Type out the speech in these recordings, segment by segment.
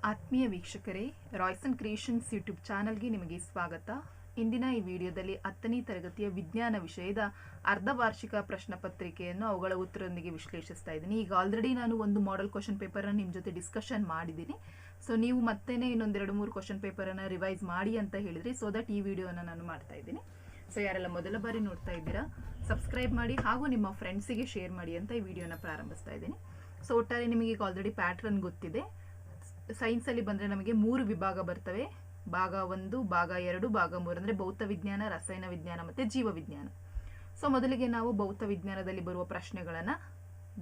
ಆತ್ಮೀಯ ವೀಕ್ಷಕರೇ, Royson creations YouTube ಚಾನಲ್ಗೆ ನಿಮಗೆ ಸ್ವಾಗತ. ಇಂದಿನ ಈ ವಿಡಿಯೋದಲ್ಲಿ 10ನೇ ತರಗತಿಯ ವಿಜ್ಞಾನ ವಿಷಯದ ಅರ್ಧವಾರ್ಷಿಕ ಪ್ರಶ್ನೆ ಪತ್ರಿಕೆಯನ್ನು ಅವುಗಳ ಉತ್ತರದೊಂದಿಗೆ ವಿಶ್ಲೇಷಿಸ್ತಾ ಇದ್ದೀನಿ. ಈಗ ಆಲ್ರೆಡಿ ನಾನು ಒಂದು ಮಾಡೆಲ್ ಕ್ವಶನ್ ಪೇಪರನ್ನು ನಿಮ್ಮ ಜೊತೆ ಡಿಸ್ಕಷನ್ ಮಾಡಿದ್ದೀನಿ. ಸೊ ನೀವು ಮತ್ತೇನೆ ಇನ್ನೊಂದು 2-3 ಕ್ವಶನ್ ಪೇಪರನ್ನು ರಿವೈಸ್ ಮಾಡಿ ಅಂತ ಹೇಳಿದ್ರಿ. ಸೊ ದಟ್ ಈ ವಿಡಿಯೋನ ನಾನು ಮಾಡ್ತಾ ಇದ್ದೀನಿ. ಸೊ ಯಾರೆಲ್ಲ ಮೊದಲ ಬಾರಿ ನೋಡ್ತಾ ಇದ್ದೀರಾ, ಸಬ್ಸ್ಕ್ರೈಬ್ ಮಾಡಿ ಹಾಗೂ ನಿಮ್ಮ ಫ್ರೆಂಡ್ಸಿಗೆ ಶೇರ್ ಮಾಡಿ ಅಂತ ಈ ವಿಡಿಯೋನ ಪ್ರಾರಂಭಿಸ್ತಾ ಇದ್ದೀನಿ. ಸೊ ಒಟ್ಟಾರೆ ನಿಮಗೆ ಈಗ ಆಲ್ರೆಡಿ ಪ್ಯಾಟ್ರನ್ ಗೊತ್ತಿದೆ. ಸೈನ್ಸಲ್ಲಿ ಬಂದರೆ ನಮಗೆ 3 ವಿಭಾಗ ಬರ್ತವೆ. ಭಾಗ 1, ಭಾಗ 2, ಭಾಗ 3 ಅಂದರೆ ಭೌತ ವಿಜ್ಞಾನ, ರಸಾಯನ ವಿಜ್ಞಾನ ಮತ್ತು ಜೀವ ವಿಜ್ಞಾನ. ಸೊ ಮೊದಲಿಗೆ ನಾವು ಭೌತ ವಿಜ್ಞಾನದಲ್ಲಿ ಬರುವ ಪ್ರಶ್ನೆಗಳನ್ನು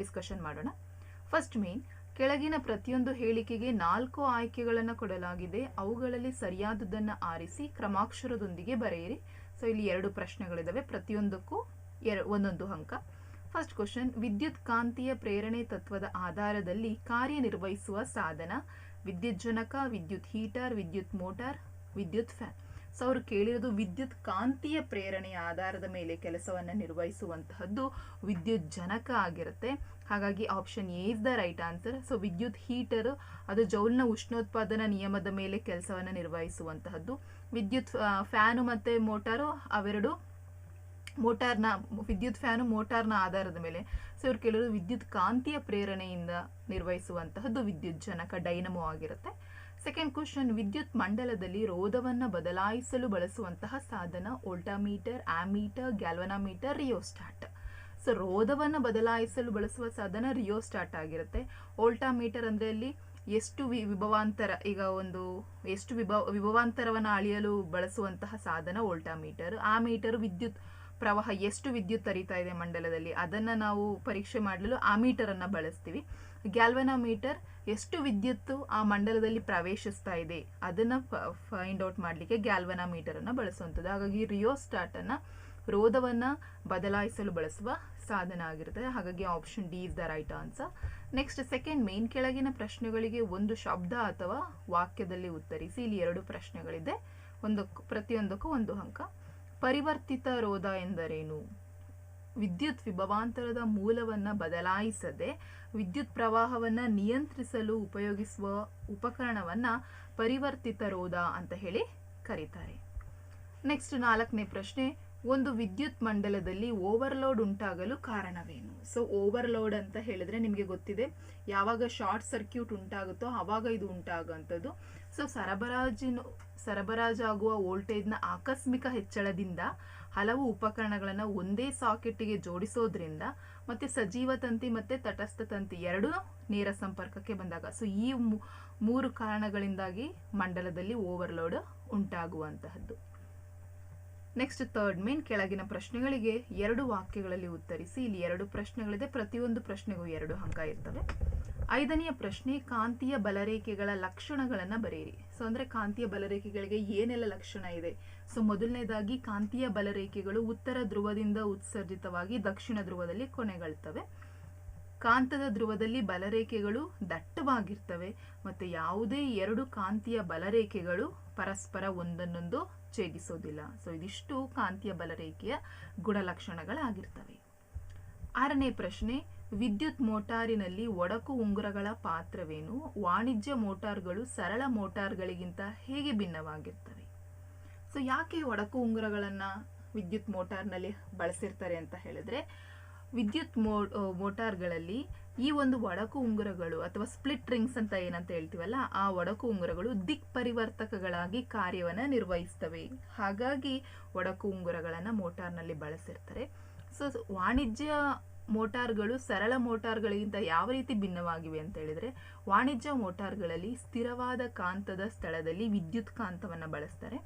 ಡಿಸ್ಕಷನ್ ಮಾಡೋಣ. ಫಸ್ಟ್ ಮೇನ್, ಕೆಳಗಿನ ಪ್ರತಿಯೊಂದು ಹೇಳಿಕೆಗೆ 4 ಆಯ್ಕೆಗಳನ್ನು ಕೊಡಲಾಗಿದೆ. ಅವುಗಳಲ್ಲಿ ಸರಿಯಾದದನ್ನು ಆರಿಸಿ ಕ್ರಮಾಕ್ಷರದೊಂದಿಗೆ ಬರೆಯಿರಿ. ಸೊ ಇಲ್ಲಿ 2 ಪ್ರಶ್ನೆಗಳಿದ್ದಾವೆ, ಪ್ರತಿಯೊಂದಕ್ಕೂ ಒಂದೊಂದು ಅಂಕ. ಫಸ್ಟ್ ಕ್ವಶನ್, ವಿದ್ಯುತ್ ಕಾಂತೀಯ ಪ್ರೇರಣೆ ತತ್ವದ ಆಧಾರದಲ್ಲಿ ಕಾರ್ಯನಿರ್ವಹಿಸುವ ಸಾಧನ ವಿದ್ಯುತ್ ಜನಕ, ವಿದ್ಯುತ್ ಹೀಟರ್, ವಿದ್ಯುತ್ ಮೋಟಾರ್, ವಿದ್ಯುತ್ ಫ್ಯಾನ್. ಸೊ ಅವರು ಕೇಳಿರೋದು ವಿದ್ಯುತ್ ಕಾಂತೀಯ ಪ್ರೇರಣೆಯ ಆಧಾರದ ಮೇಲೆ ಕೆಲಸವನ್ನು ನಿರ್ವಹಿಸುವಂತಹದ್ದು ವಿದ್ಯುತ್ ಜನಕ ಆಗಿರುತ್ತೆ. ಹಾಗಾಗಿ option A is the right answer. So ವಿದ್ಯುತ್ ಹೀಟರ್ ಅದು ಜೌಲ್ನ ಉಷ್ಣೋತ್ಪಾದನಾ ನಿಯಮದ ಮೇಲೆ ಕೆಲಸವನ್ನು ನಿರ್ವಹಿಸುವಂತಹದ್ದು. ವಿದ್ಯುತ್ ಫ್ಯಾನು ಮತ್ತು ಮೋಟಾರು ಅವೆರಡು ಮೋಟಾರ್ನ, ವಿದ್ಯುತ್ ಫ್ಯಾನು ಮೋಟಾರ್ನ ಆಧಾರದ ಮೇಲೆ. ಸೊ ಇವ್ರು ಕೆಲವರು ವಿದ್ಯುತ್ ಕಾಂತೀಯ ಪ್ರೇರಣೆಯಿಂದ ನಿರ್ವಹಿಸುವಂತಹದ್ದು ವಿದ್ಯುತ್ ಜನಕ, ಡೈನಮೋ ಆಗಿರುತ್ತೆ. ಸೆಕೆಂಡ್ ಕ್ವಶನ್, ವಿದ್ಯುತ್ ಮಂಡಲದಲ್ಲಿ ರೋಧವನ್ನು ಬದಲಾಯಿಸಲು ಬಳಸುವಂತಹ ಸಾಧನ ವೋಲ್ಟಾಮೀಟರ್, ಆಮೀಟರ್, ಗ್ಯಾಲ್ವನಾಮೀಟರ್, ರಿಯೋಸ್ಟಾಟ್. ಸೊ ರೋಧವನ್ನು ಬದಲಾಯಿಸಲು ಬಳಸುವ ಸಾಧನ ರಿಯೋಸ್ಟಾಟ್ ಆಗಿರುತ್ತೆ. ವೋಲ್ಟಾಮೀಟರ್ ಅಂದರೆ ಅಲ್ಲಿ ಎಷ್ಟು ವಿಭವಾಂತರ, ಈಗ ಎಷ್ಟು ವಿಭವಾಂತರವನ್ನು ಅಳೆಯಲು ಬಳಸುವಂತಹ ಸಾಧನ ವೋಲ್ಟಾಮೀಟರ್. ಆ ಮೀಟರ್ ವಿದ್ಯುತ್ ಪ್ರವಾಹ, ಎಷ್ಟು ವಿದ್ಯುತ್ ಹರಿತಾ ಇದೆ ಮಂಡಲದಲ್ಲಿ ಅದನ್ನು ನಾವು ಪರೀಕ್ಷೆ ಮಾಡಲು ಆ ಮೀಟರನ್ನು ಬಳಸ್ತೀವಿ. ಗ್ಯಾಲ್ವನಾಮೀಟರ್ ಎಷ್ಟು ವಿದ್ಯುತ್ತು ಆ ಮಂಡಲದಲ್ಲಿ ಪ್ರವೇಶಿಸ್ತಾ ಇದೆ ಅದನ್ನು ಫೈಂಡ್ ಔಟ್ ಮಾಡಲಿಕ್ಕೆ ಗ್ಯಾಲ್ವನಾಮೀಟರನ್ನು ಬಳಸುವಂಥದ್ದು. ಹಾಗಾಗಿ ರಿಯೋಸ್ಟಾಟನ್ನು ರೋಧವನ್ನು ಬದಲಾಯಿಸಲು ಬಳಸುವ ಸಾಧನ ಆಗಿರುತ್ತೆ. ಹಾಗಾಗಿ option D is the right answer. Next second main, ಕೆಳಗಿನ ಪ್ರಶ್ನೆಗಳಿಗೆ ಒಂದು ಶಬ್ದ ಅಥವಾ ವಾಕ್ಯದಲ್ಲಿ ಉತ್ತರಿಸಿ. ಇಲ್ಲಿ 2 ಪ್ರಶ್ನೆಗಳಿದೆ, ಪ್ರತಿಯೊಂದಕ್ಕೂ 1 ಅಂಕ. ಪರಿವರ್ತಿತ ರೋಧ ಎಂದರೇನು? ವಿದ್ಯುತ್ ವಿಭವಾಂತರದ ಮೂಲವನ್ನು ಬದಲಾಯಿಸದೆ ವಿದ್ಯುತ್ ಪ್ರವಾಹವನ್ನು ನಿಯಂತ್ರಿಸಲು ಉಪಯೋಗಿಸುವ ಉಪಕರಣವನ್ನು ಪರಿವರ್ತಿತ ರೋಧ ಅಂತ ಹೇಳಿ ಕರೀತಾರೆ. ನೆಕ್ಸ್ಟ್ 4ನೇ ಪ್ರಶ್ನೆ, ಒಂದು ವಿದ್ಯುತ್ ಮಂಡಲದಲ್ಲಿ ಓವರ್ಲೋಡ್ ಉಂಟಾಗಲು ಕಾರಣವೇನು? ಸೊ ಓವರ್ಲೋಡ್ ಅಂತ ಹೇಳಿದ್ರೆ ನಿಮಗೆ ಗೊತ್ತಿದೆ, ಯಾವಾಗ ಶಾರ್ಟ್ ಸರ್ಕ್ಯೂಟ್ ಉಂಟಾಗುತ್ತೋ ಆವಾಗ ಇದು ಉಂಟಾಗುವಂಥದ್ದು. ಸೊ ಸರಬರಾಜಾಗುವ ವೋಲ್ಟೇಜ್ನ ಆಕಸ್ಮಿಕ ಹೆಚ್ಚಳದಿಂದ ಹಲವು ಉಪಕರಣಗಳನ್ನು ಒಂದೇ ಸಾಕೆಟ್ಗೆ ಜೋಡಿಸೋದ್ರಿಂದ ಮತ್ತೆ ಸಜೀವ ತಂತಿ ಮತ್ತೆ ತಟಸ್ಥ ತಂತಿ ಎರಡೂ ನೇರ ಸಂಪರ್ಕಕ್ಕೆ ಬಂದಾಗ, ಸೊ ಈ 3 ಕಾರಣಗಳಿಂದಾಗಿ ಮಂಡಲದಲ್ಲಿ ಓವರ್ಲೋಡ್ ಉಂಟಾಗುವಂತಹದ್ದು. ನೆಕ್ಸ್ಟ್ ಥರ್ಡ್ ಮೇನ್, ಕೆಳಗಿನ ಪ್ರಶ್ನೆಗಳಿಗೆ 2 ವಾಕ್ಯಗಳಲ್ಲಿ ಉತ್ತರಿಸಿ. ಇಲ್ಲಿ 2 ಪ್ರಶ್ನೆಗಳಿದೆ, ಪ್ರತಿಯೊಂದು ಪ್ರಶ್ನೆಗೂ 2 ಅಂಕ ಇರ್ತವೆ. 5ನೆಯ ಪ್ರಶ್ನೆ, ಕಾಂತೀಯ ಬಲರೇಖೆಗಳ ಲಕ್ಷಣಗಳನ್ನು ಬರೆಯಿರಿ. ಸೊ ಅಂದರೆ ಕಾಂತೀಯ ಬಲರೇಖೆಗಳಿಗೆ ಏನೆಲ್ಲ ಲಕ್ಷಣ ಇದೆ? ಸೊ ಮೊದಲನೇದಾಗಿ ಕಾಂತೀಯ ಬಲರೇಖೆಗಳು ಉತ್ತರ ಧ್ರುವದಿಂದ ಉತ್ಸರ್ಜಿತವಾಗಿ ದಕ್ಷಿಣ ಧ್ರುವದಲ್ಲಿ ಕೊನೆಗೊಳ್ತವೆ. ಕಾಂತದ ಧ್ರುವದಲ್ಲಿ ಬಲರೇಖೆಗಳು ದಟ್ಟವಾಗಿರ್ತವೆ ಮತ್ತು ಯಾವುದೇ 2 ಕಾಂತೀಯ ಬಲರೇಖೆಗಳು ಪರಸ್ಪರ ಒಂದನ್ನೊಂದು ಛೇದಿಸೋದಿಲ್ಲ. ಸೊ ಇದಿಷ್ಟು ಕಾಂತೀಯ ಬಲರೇಖೆಯ ಗುಣಲಕ್ಷಣಗಳಾಗಿರ್ತವೆ. 6ನೇ ಪ್ರಶ್ನೆ, ವಿದ್ಯುತ್ ಮೋಟಾರಿನಲ್ಲಿ ಒಡಕು ಉಂಗುರಗಳ ಪಾತ್ರವೇನು? ವಾಣಿಜ್ಯ ಮೋಟಾರ್ಗಳು ಸರಳ ಮೋಟಾರ್ಗಳಿಗಿಂತ ಹೇಗೆ ಭಿನ್ನವಾಗಿರ್ತವೆ? ಸೊ ಯಾಕೆ ಒಡಕು ಉಂಗುರಗಳನ್ನು ವಿದ್ಯುತ್ ಮೋಟಾರ್ನಲ್ಲಿ ಬಳಸಿರ್ತಾರೆ ಅಂತ ಹೇಳಿದ್ರೆ, ವಿದ್ಯುತ್ ಮೋಟಾರ್ಗಳಲ್ಲಿ ಈ ಒಂದು ಒಡಕು ಉಂಗುರಗಳು ಅಥವಾ ಸ್ಪ್ಲಿಟ್ ರಿಂಗ್ಸ್ ಅಂತ ಏನಂತ ಹೇಳ್ತೀವಲ್ಲ, ಆ ಒಡಕು ಉಂಗುರಗಳು ದಿಕ್ ಪರಿವರ್ತಕಗಳಾಗಿ ಕಾರ್ಯವನ್ನು ನಿರ್ವಹಿಸ್ತವೆ. ಹಾಗಾಗಿ ಒಡಕು ಉಂಗುರಗಳನ್ನು ಮೋಟಾರ್ನಲ್ಲಿ ಬಳಸಿರ್ತಾರೆ. ಸೊ ವಾಣಿಜ್ಯ ಮೋಟಾರ್ಗಳು ಸರಳ ಮೋಟಾರ್ಗಳಿಗಿಂತ ಯಾವ ರೀತಿ ಭಿನ್ನವಾಗಿವೆ ಅಂತ ಹೇಳಿದ್ರೆ, ವಾಣಿಜ್ಯ ಮೋಟಾರ್ಗಳಲ್ಲಿ ಸ್ಥಿರವಾದ ಕಾಂತದ ಸ್ಥಳದಲ್ಲಿ ವಿದ್ಯುತ್ ಕಾಂತವನ್ನು ಬಳಸ್ತಾರೆ.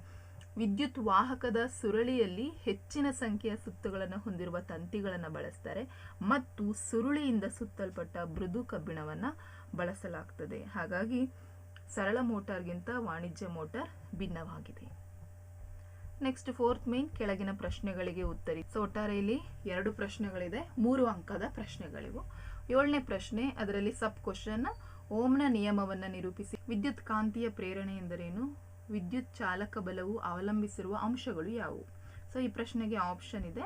ವಿದ್ಯುತ್ ವಾಹಕದ ಸುರುಳಿಯಲ್ಲಿ ಹೆಚ್ಚಿನ ಸಂಖ್ಯೆಯ ಸುತ್ತುಗಳನ್ನು ಹೊಂದಿರುವ ತಂತಿಗಳನ್ನು ಬಳಸ್ತಾರೆ ಮತ್ತು ಸುರುಳಿಯಿಂದ ಸುತ್ತಲ್ಪಟ್ಟ ಮೃದು ಕಬ್ಬಿಣವನ್ನು ಬಳಸಲಾಗ್ತದೆ. ಹಾಗಾಗಿ ಸರಳ ಮೋಟಾರ್ಗಿಂತ ವಾಣಿಜ್ಯ ಮೋಟಾರ್ ಭಿನ್ನವಾಗಿದೆ. ನೆಕ್ಸ್ಟ್ ಫೋರ್ತ್ ಮೇನ್, ಕೆಳಗಿನ ಪ್ರಶ್ನೆಗಳಿಗೆ ಉತ್ತರಿಸಿ. ಸೊ ಒಟ್ಟಾರೆ ಇಲ್ಲಿ 2 ಪ್ರಶ್ನೆಗಳಿದೆ, 3 ಅಂಕದ ಪ್ರಶ್ನೆಗಳಿವು. 7ನೇ ಪ್ರಶ್ನೆ, ಅದರಲ್ಲಿ ಸಬ್ ಕ್ವಶನ್, ಓಮ್ನ ನಿಯಮವನ್ನು ನಿರೂಪಿಸಿ. ವಿದ್ಯುತ್ ಕಾಂತೀಯ ಪ್ರೇರಣೆ ಎಂದರೇನು? ವಿದ್ಯುತ್ ಚಾಲಕ ಬಲವು ಅವಲಂಬಿಸಿರುವ ಅಂಶಗಳು ಯಾವುವು? ಸೊ ಈ ಪ್ರಶ್ನೆಗೆ ಆಪ್ಷನ್ ಇದೆ.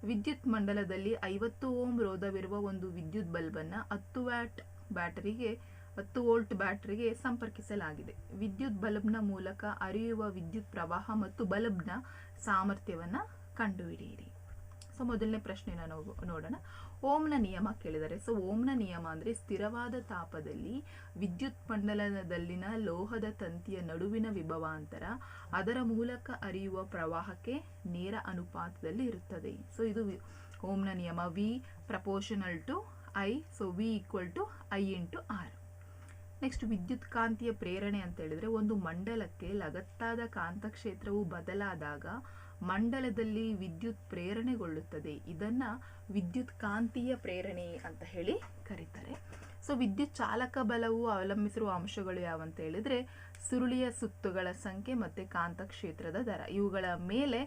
ವಿದ್ಯುತ್ ಮಂಡಲದಲ್ಲಿ 50 ಓಮ್ ರೋಧವಿರುವ ಒಂದು ವಿದ್ಯುತ್ ಬಲ್ಬನ್ನು 10 ವ್ಯಾಟ್ ಬ್ಯಾಟರಿಗೆ 10 ವೋಲ್ಟ್ ಬ್ಯಾಟರಿಗೆ ಸಂಪರ್ಕಿಸಲಾಗಿದೆ. ವಿದ್ಯುತ್ ಬಲ್ಬ್ನ ಮೂಲಕ ಹರಿಯುವ ವಿದ್ಯುತ್ ಪ್ರವಾಹ ಮತ್ತು ಬಲ್ಬ್ನ ಸಾಮರ್ಥ್ಯವನ್ನು ಕಂಡುಹಿಡಿಯಿರಿ. ಸೊ ಮೊದಲನೇ ಪ್ರಶ್ನೆನ ನಾವು ನೋಡೋಣ. ಓಮ್ನ ನಿಯಮ ಕೇಳಿದರೆ. ಸೊ ಓಮ್ನ ನಿಯಮ ಅಂದರೆ ಸ್ಥಿರವಾದ ತಾಪದಲ್ಲಿ ವಿದ್ಯುತ್ ಮಂಡಲದಲ್ಲಿನ ಲೋಹದ ತಂತಿಯ ನಡುವಿನ ವಿಭವಾಂತರ ಅದರ ಮೂಲಕ ಹರಿಯುವ ಪ್ರವಾಹಕ್ಕೆ ನೇರ ಅನುಪಾತದಲ್ಲಿ ಇರುತ್ತದೆ. ಸೊ ಇದು ಓಮ್ನ ನಿಯಮ. V proportional to I. So V equal to I into R. Next ವಿದ್ಯುತ್ ಕಾಂತೀಯ ಪ್ರೇರಣೆ ಅಂತ ಹೇಳಿದ್ರೆ ಒಂದು ಮಂಡಲಕ್ಕೆ ಲಗತ್ತಾದ ಕಾಂತಕ್ಷೇತ್ರವು ಬದಲಾದಾಗ ಮಂಡಲದಲ್ಲಿ ವಿದ್ಯುತ್ ಪ್ರೇರಣೆಗೊಳ್ಳುತ್ತದೆ. ಇದನ್ನ ವಿದ್ಯುತ್ ಕಾಂತೀಯ ಪ್ರೇರಣೆ ಅಂತ ಹೇಳಿ ಕರೀತಾರೆ. ಸೊ ವಿದ್ಯುತ್ ಚಾಲಕ ಬಲವು ಅವಲಂಬಿಸಿರುವ ಅಂಶಗಳು ಯಾವಂತ ಹೇಳಿದ್ರೆ ಸುರುಳಿಯ ಸುತ್ತುಗಳ ಸಂಖ್ಯೆ ಮತ್ತೆ ಕಾಂತಕ್ಷೇತ್ರದ ದರ. ಇವುಗಳ ಮೇಲೆ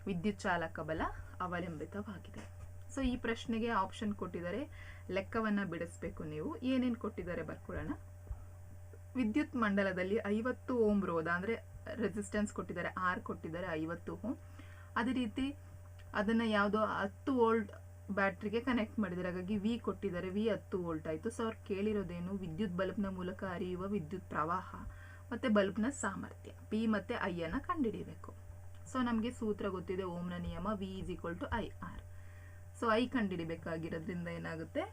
ವಿದ್ಯುತ್ ಚಾಲಕ ಬಲ ಅವಲಂಬಿತವಾಗಿದೆ. ಸೊ ಈ ಪ್ರಶ್ನೆಗೆ ಆಪ್ಷನ್ ಕೊಟ್ಟಿದ್ದಾರೆ, ಲೆಕ್ಕವನ್ನ ಬಿಡಿಸ್ಬೇಕು ನೀವು. ಏನೇನು ಕೊಟ್ಟಿದ್ದಾರೆ ಬರ್ಕೊಳ್ಳೋಣ. ವಿದ್ಯುತ್ ಮಂಡಲದಲ್ಲಿ 50 ಓಮ್ ರೋಧ ಅಂದ್ರೆ ರೆಸಿಸ್ಟೆನ್ಸ್ ಕೊಟ್ಟಿದ್ದಾರೆ, ಆರ್ ಕೊಟ್ಟಿದ್ದಾರೆ 50 ಓಮ್. ಅದೇ ರೀತಿ ಅದನ್ನ ಯಾವುದೋ 10 ವೋಲ್ಟ್ ಬ್ಯಾಟ್ರಿಗೆ ಕನೆಕ್ಟ್ ಮಾಡಿದ್ದಾರೆ, ಹಾಗಾಗಿ ವಿ ಕೊಟ್ಟಿದ್ದಾರೆ, ವಿ 10 ವೋಲ್ಟ್ ಆಯಿತು. ಸೊ ಅವ್ರು ಕೇಳಿರೋದೇನು, ವಿದ್ಯುತ್ ಬಲ್ಬ್ನ ಮೂಲಕ ಹರಿಯುವ ವಿದ್ಯುತ್ ಪ್ರವಾಹ ಮತ್ತೆ ಬಲ್ಬ್ನ ಸಾಮರ್ಥ್ಯ ಪಿ ಮತ್ತೆ ಐ ಅನ್ನ ಕಂಡುಹಿಡಿಯಬೇಕು. ಸೊ ನಮಗೆ ಸೂತ್ರ ಗೊತ್ತಿದೆ, ಓಮ್ನ ನಿಯಮ, V is equal to I R. So I ಕಂಡುಹಿಡಿಬೇಕಾಗಿರೋದ್ರಿಂದ ಏನಾಗುತ್ತೆ,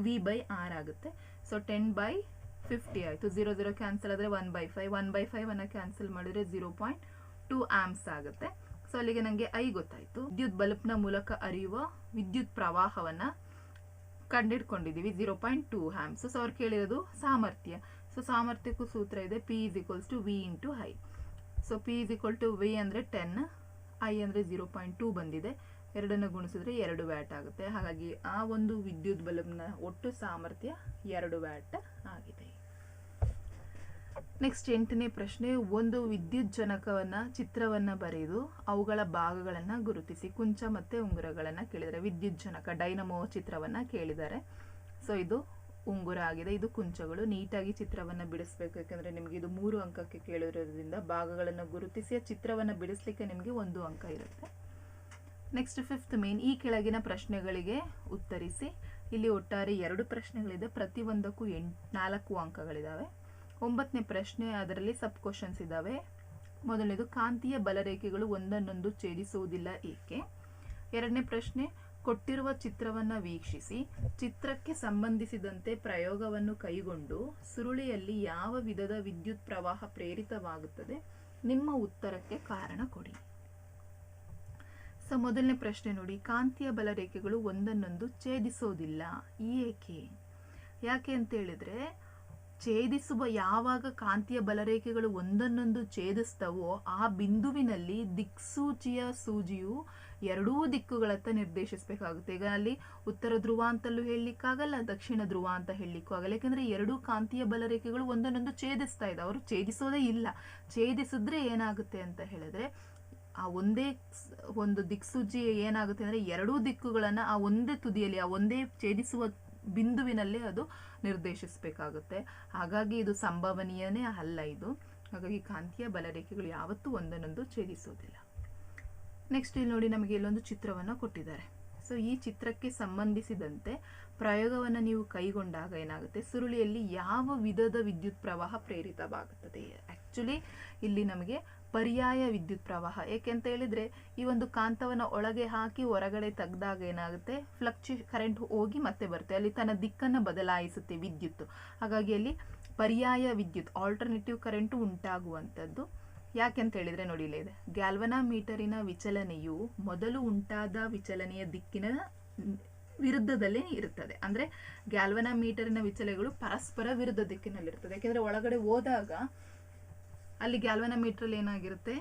ವಿ ಬೈ ಆರ್ ಆಗುತ್ತೆ. ಸೊ 10/50 ಆಯಿತು. 0 0 ಕ್ಯಾನ್ಸಲ್ ಆದರೆ 1/5. 1/5 ಅನ್ನ ಕ್ಯಾನ್ಸಲ್ ಮಾಡಿದ್ರೆ 0.2 ಆಂಪ್ಸ್ ಆಗುತ್ತೆ. ಸೊ ಅಲ್ಲಿಗೆ ನನಗೆ ಐ ಗೊತ್ತಾಯಿತು. ವಿದ್ಯುತ್ ಬಲ್ಬ್ನ ಮೂಲಕ ಹರಿಯುವ ವಿದ್ಯುತ್ ಪ್ರವಾಹವನ್ನ ಕಂಡಿಡ್ಕೊಂಡಿದ್ದೀವಿ 0.2 ಆಂಪ್ಸ್. ಸೊ ಅವ್ರು ಕೇಳಿರೋದು ಸಾಮರ್ಥ್ಯ. ಸೊ ಸಾಮರ್ಥ್ಯಕ್ಕೂ ಸೂತ್ರ ಇದೆ, P is equals to V into I. So P is equal to V ಅಂದರೆ 10, ಐ ಅಂದರೆ 0.2 ಬಂದಿದೆ. ಎರಡನ್ನು ಗುಣಿಸಿದ್ರೆ 2 ವ್ಯಾಟ್ ಆಗುತ್ತೆ. ಹಾಗಾಗಿ ಆ ಒಂದು ವಿದ್ಯುತ್ ಬಲ್ಬ್ನ ಒಟ್ಟು ಸಾಮರ್ಥ್ಯ 2 ವ್ಯಾಟ್ ಆಗಿದೆ. ನೆಕ್ಸ್ಟ್ 8ನೇ ಪ್ರಶ್ನೆ. ಒಂದು ವಿದ್ಯುತ್ ಜನಕವನ್ನ ಚಿತ್ರವನ್ನ ಬರೆದು ಅವುಗಳ ಭಾಗಗಳನ್ನ ಗುರುತಿಸಿ. ಕುಂಚ ಮತ್ತೆ ಉಂಗುರಗಳನ್ನ ಕೇಳಿದ್ದಾರೆ. ವಿದ್ಯುತ್ ಜನಕ ಡೈನಮೋ ಚಿತ್ರವನ್ನ ಕೇಳಿದ್ದಾರೆ. ಸೊ ಇದು ಉಂಗುರ ಆಗಿದೆ, ಇದು ಕುಂಚಗಳು. ನೀಟಾಗಿ ಚಿತ್ರವನ್ನ ಬಿಡಿಸ್ಬೇಕು, ಯಾಕಂದ್ರೆ ನಿಮ್ಗೆ ಇದು 3 ಅಂಕಕ್ಕೆ ಕೇಳಿರೋದ್ರಿಂದ ಭಾಗಗಳನ್ನು ಗುರುತಿಸಿ ಆ ಚಿತ್ರವನ್ನ ಬಿಡಿಸ್ಲಿಕ್ಕೆ ನಿಮ್ಗೆ 1 ಅಂಕ ಇರುತ್ತೆ. Next 5th main. ಈ ಕೆಳಗಿನ ಪ್ರಶ್ನೆಗಳಿಗೆ ಉತ್ತರಿಸಿ. ಇಲ್ಲಿ ಒಟ್ಟಾರೆ 2 ಪ್ರಶ್ನೆಗಳಿದೆ, ಪ್ರತಿ ಒಂದಕ್ಕೂ 4 ಅಂಕಗಳಿದಾವೆ. 9ನೇ ಪ್ರಶ್ನೆ, ಅದರಲ್ಲಿ ಸಬ್ ಕ್ವಶನ್ಸ್ ಇದಾವೆ. ಮೊದಲನೇದು, ಕಾಂತೀಯ ಬಲರೇಖೆಗಳು ಒಂದನ್ನೊಂದು ಛೇದಿಸುವುದಿಲ್ಲ ಏಕೆ? 2ನೇ ಪ್ರಶ್ನೆ, ಕೊಟ್ಟಿರುವ ಚಿತ್ರವನ್ನ ವೀಕ್ಷಿಸಿ, ಚಿತ್ರಕ್ಕೆ ಸಂಬಂಧಿಸಿದಂತೆ ಪ್ರಯೋಗವನ್ನು ಕೈಗೊಂಡು ಸುರುಳಿಯಲ್ಲಿ ಯಾವ ವಿಧದ ವಿದ್ಯುತ್ ಪ್ರವಾಹ ಪ್ರೇರಿತವಾಗುತ್ತದೆ, ನಿಮ್ಮ ಉತ್ತರಕ್ಕೆ ಕಾರಣ ಕೊಡಿ. ಸೊ ಮೊದಲನೇ ಪ್ರಶ್ನೆ ನೋಡಿ, ಕಾಂತೀಯ ಬಲರೇಖೆಗಳು ಒಂದನ್ನೊಂದು ಛೇದಿಸೋದಿಲ್ಲ ಏಕೆ? ಯಾಕೆ ಅಂತ ಹೇಳಿದ್ರೆ, ಛೇದಿಸುವ ಯಾವಾಗ ಕಾಂತೀಯ ಬಲರೇಖೆಗಳು ಒಂದನ್ನೊಂದು ಛೇದಿಸ್ತವೋ ಆ ಬಿಂದುವಿನಲ್ಲಿ ದಿಕ್ಸೂಚಿಯ ಸೂಜಿಯು ಎರಡೂ ದಿಕ್ಕುಗಳತ್ತ ನಿರ್ದೇಶಿಸಬೇಕಾಗುತ್ತೆ. ಈಗ ಅಲ್ಲಿ ಉತ್ತರ ಧ್ರುವ ಅಂತಲೂ ಹೇಳಲಿಕ್ಕಾಗಲ್ಲ, ದಕ್ಷಿಣ ಧ್ರುವ ಅಂತ ಹೇಳಲಿಕ್ಕೂ ಆಗಲ್ಲ. ಯಾಕಂದ್ರೆ ಎರಡೂ ಕಾಂತೀಯ ಬಲರೇಖೆಗಳು ಒಂದನ್ನೊಂದು ಛೇದಿಸ್ತಾ ಇದೆ, ಅವರು ಛೇದಿಸೋದೇ ಇಲ್ಲ. ಛೇದಿಸಿದ್ರೆ ಏನಾಗುತ್ತೆ ಅಂತ ಹೇಳಿದ್ರೆ, ಆ ಒಂದೇ ಒಂದು ದಿಕ್ಸೂಚಿ ಏನಾಗುತ್ತೆ ಅಂದ್ರೆ ಎರಡೂ ದಿಕ್ಕುಗಳನ್ನ ಆ ಒಂದೇ ತುದಿಯಲ್ಲಿ, ಆ ಒಂದೇ ಛೇದಿಸುವ ಬಿಂದುವಿನಲ್ಲಿ ಅದು ನಿರ್ದೇಶಿಸಬೇಕಾಗುತ್ತೆ. ಹಾಗಾಗಿ ಇದು ಸಂಭವನೀಯನೇ ಅಲ್ಲ ಇದು. ಹಾಗಾಗಿ ಕಾಂತೀಯ ಬಲರೇಖೆಗಳು ಯಾವತ್ತೂ ಒಂದನ್ನೊಂದು ಛೇದಿಸೋದಿಲ್ಲ. ನೆಕ್ಸ್ಟ್ ಇಲ್ಲಿ ನೋಡಿ, ನಮಗೆ ಇಲ್ಲೊಂದು ಚಿತ್ರವನ್ನು ಕೊಟ್ಟಿದ್ದಾರೆ. ಸೊ ಈ ಚಿತ್ರಕ್ಕೆ ಸಂಬಂಧಿಸಿದಂತೆ ಪ್ರಯೋಗವನ್ನು ನೀವು ಕೈಗೊಂಡಾಗ ಏನಾಗುತ್ತೆ, ಸುರುಳಿಯಲ್ಲಿ ಯಾವ ವಿಧದ ವಿದ್ಯುತ್ ಪ್ರವಾಹ ಪ್ರೇರಿತವಾಗುತ್ತದೆ? ಆಕ್ಚುಲಿ ಇಲ್ಲಿ ನಮಗೆ ಪರ್ಯಾಯ ವಿದ್ಯುತ್ ಪ್ರವಾಹ. ಏಕೆಂತ ಹೇಳಿದ್ರೆ, ಈ ಒಂದು ಕಾಂತವನ್ನ ಒಳಗೆ ಹಾಕಿ ಹೊರಗಡೆ ತೆಗೆದಾಗ ಏನಾಗುತ್ತೆ, ಕರೆಂಟ್ ಹೋಗಿ ಮತ್ತೆ ಬರುತ್ತೆ, ಅಲ್ಲಿ ತನ್ನ ದಿಕ್ಕನ್ನು ಬದಲಾಯಿಸುತ್ತೆ ವಿದ್ಯುತ್. ಹಾಗಾಗಿ ಅಲ್ಲಿ ಪರ್ಯಾಯ ವಿದ್ಯುತ್, ಆಲ್ಟರ್ನೇಟಿವ್ ಕರೆಂಟ್ ಉಂಟಾಗುವಂಥದ್ದು. ಯಾಕೆಂತ ಹೇಳಿದ್ರೆ ನೋಡಿ, ಇಲ್ಲೇ ಇದೆ, ಗ್ಯಾಲ್ವನಾಮೀಟರಿನ ವಿಚಲನೆಯು ಮೊದಲು ಉಂಟಾದ ವಿಚಲನೆಯ ದಿಕ್ಕಿನ ವಿರುದ್ಧದಲ್ಲೇ ಇರುತ್ತದೆ. ಅಂದ್ರೆ ಗ್ಯಾಲ್ವನಾಮೀಟರಿನ ವಿಚಲನೆಗಳು ಪರಸ್ಪರ ವಿರುದ್ಧ ದಿಕ್ಕಿನಲ್ಲಿರ್ತದೆ. ಯಾಕೆಂದ್ರೆ ಒಳಗಡೆ ಹೋದಾಗ ಅಲ್ಲಿ ಗ್ಯಾಲ್ವನಾಮೀಟರ್ ಏನಾಗಿರುತ್ತೆ,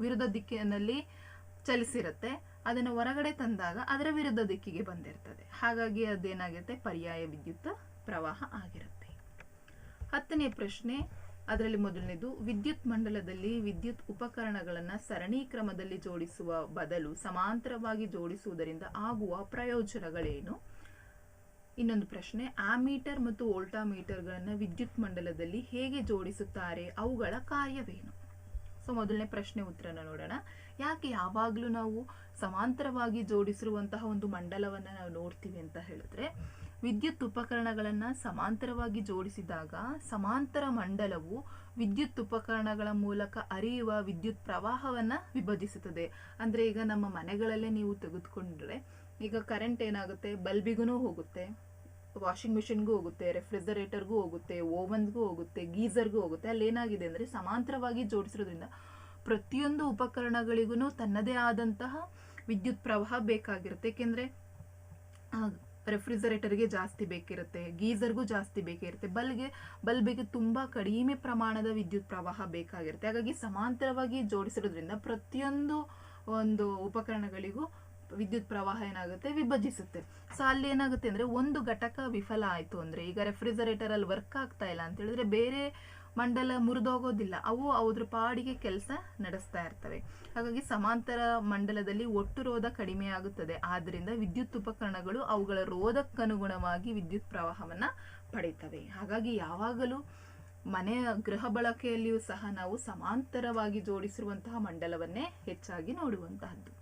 ವಿರುದ್ಧ ದಿಕ್ಕಿನಲ್ಲಿ ಚಲಿಸಿರುತ್ತೆ. ಅದನ್ನು ಹೊರಗಡೆ ತಂದಾಗ ಅದರ ವಿರುದ್ಧ ದಿಕ್ಕಿಗೆ ಬಂದಿರ್ತದೆ. ಹಾಗಾಗಿ ಅದೇನಾಗಿರುತ್ತೆ, ಪರ್ಯಾಯ ವಿದ್ಯುತ್ ಪ್ರವಾಹ ಆಗಿರುತ್ತೆ. 10ನೇ ಪ್ರಶ್ನೆ, ಅದರಲ್ಲಿ ಮೊದಲನೇದು, ವಿದ್ಯುತ್ ಮಂಡಲದಲ್ಲಿ ವಿದ್ಯುತ್ ಉಪಕರಣಗಳನ್ನು ಸರಣಿ ಕ್ರಮದಲ್ಲಿ ಜೋಡಿಸುವ ಬದಲು ಸಮಾಂತರವಾಗಿ ಜೋಡಿಸುವುದರಿಂದ ಆಗುವ ಪ್ರಯೋಜನಗಳೇನು? ಇನ್ನೊಂದು ಪ್ರಶ್ನೆ, ಆಮೀಟರ್ ಮತ್ತು ವೋಲ್ಟಾಮೀಟರ್ಗಳನ್ನು ವಿದ್ಯುತ್ ಮಂಡಲದಲ್ಲಿ ಹೇಗೆ ಜೋಡಿಸುತ್ತಾರೆ, ಅವುಗಳ ಕಾರ್ಯವೇನು? ಸೊ ಮೊದಲನೇ ಪ್ರಶ್ನೆ ಉತ್ತರನ ನೋಡೋಣ. ಯಾಕೆ ಯಾವಾಗಲೂ ನಾವು ಸಮಾಂತರವಾಗಿ ಜೋಡಿಸಿರುವಂತಹ ಒಂದು ಮಂಡಲವನ್ನು ನಾವು ನೋಡ್ತೀವಿ ಅಂತ ಹೇಳಿದ್ರೆ, ವಿದ್ಯುತ್ ಉಪಕರಣಗಳನ್ನು ಸಮಾಂತರವಾಗಿ ಜೋಡಿಸಿದಾಗ ಸಮಾಂತರ ಮಂಡಲವು ವಿದ್ಯುತ್ ಉಪಕರಣಗಳ ಮೂಲಕ ಹರಿಯುವ ವಿದ್ಯುತ್ ಪ್ರವಾಹವನ್ನು ವಿಭಜಿಸುತ್ತದೆ. ಅಂದರೆ ಈಗ ನಮ್ಮ ಮನೆಗಳಲ್ಲೇ ನೀವು ತೆಗೆದುಕೊಂಡ್ರೆ ಈಗ ಕರೆಂಟ್ ಏನಾಗುತ್ತೆ, ಬಲ್ಬಿಗೂ ಹೋಗುತ್ತೆ, ವಾಷಿಂಗ್ ಮಿಷಿನ್ಗೂ ಹೋಗುತ್ತೆ, ರೆಫ್ರಿಜರೇಟರ್ಗೂ ಹೋಗುತ್ತೆ, ಓವನ್ಗೂ ಹೋಗುತ್ತೆ, ಗೀಸರ್ಗೂ ಹೋಗುತ್ತೆ. ಅಲ್ಲಿ ಏನಾಗಿದೆ ಅಂದರೆ ಸಮಾಂತರವಾಗಿ ಜೋಡಿಸಿರೋದ್ರಿಂದ ಪ್ರತಿಯೊಂದು ಉಪಕರಣಗಳಿಗೂ ತನ್ನದೇ ಆದಂತಹ ವಿದ್ಯುತ್ ಪ್ರವಾಹ ಬೇಕಾಗಿರುತ್ತೆ. ಏಕೆಂದರೆ ರೆಫ್ರಿಜರೇಟರ್ಗೆ ಜಾಸ್ತಿ ಬೇಕಿರುತ್ತೆ, ಗೀಸರ್ಗೂ ಜಾಸ್ತಿ ಬೇಕಿರುತ್ತೆ, ಬಲ್ಬಿಗೆ ತುಂಬ ಕಡಿಮೆ ಪ್ರಮಾಣದ ವಿದ್ಯುತ್ ಪ್ರವಾಹ ಬೇಕಾಗಿರುತ್ತೆ. ಹಾಗಾಗಿ ಸಮಾಂತರವಾಗಿ ಜೋಡಿಸಿರೋದ್ರಿಂದ ಪ್ರತಿಯೊಂದು ಒಂದು ಉಪಕರಣಗಳಿಗೂ ವಿದ್ಯುತ್ ಪ್ರವಾಹ ಏನಾಗುತ್ತೆ, ವಿಭಜಿಸುತ್ತೆ. ಸೊ ಅಲ್ಲಿ ಏನಾಗುತ್ತೆ ಅಂದರೆ ಒಂದು ಘಟಕ ವಿಫಲ ಆಯಿತು ಅಂದರೆ, ಈಗ ರೆಫ್ರಿಜರೇಟರ್ ಅಲ್ಲಿ ವರ್ಕ್ ಆಗ್ತಾ ಇಲ್ಲ ಅಂತ ಹೇಳಿದ್ರೆ ಬೇರೆ ಮಂಡಲ ಮುರಿದೋಗೋದಿಲ್ಲ, ಅವು ಅದ್ರ ಪಾಡಿಗೆ ಕೆಲಸ ನಡೆಸ್ತಾ ಇರ್ತವೆ. ಹಾಗಾಗಿ ಸಮಾಂತರ ಮಂಡಲದಲ್ಲಿ ಒಟ್ಟು ರೋಧ ಕಡಿಮೆ ಆಗುತ್ತದೆ. ಆದ್ದರಿಂದ ವಿದ್ಯುತ್ ಉಪಕರಣಗಳು ಅವುಗಳ ರೋಧಕ್ಕನುಗುಣವಾಗಿ ವಿದ್ಯುತ್ ಪ್ರವಾಹವನ್ನ ಪಡೀತವೆ. ಹಾಗಾಗಿ ಯಾವಾಗಲೂ ಮನೆಯ ಗೃಹ ಬಳಕೆಯಲ್ಲಿಯೂ ಸಹ ನಾವು ಸಮಾಂತರವಾಗಿ ಜೋಡಿಸಿರುವಂತಹ ಮಂಡಲವನ್ನೇ ಹೆಚ್ಚಾಗಿ ನೋಡುವಂತಹದ್ದು.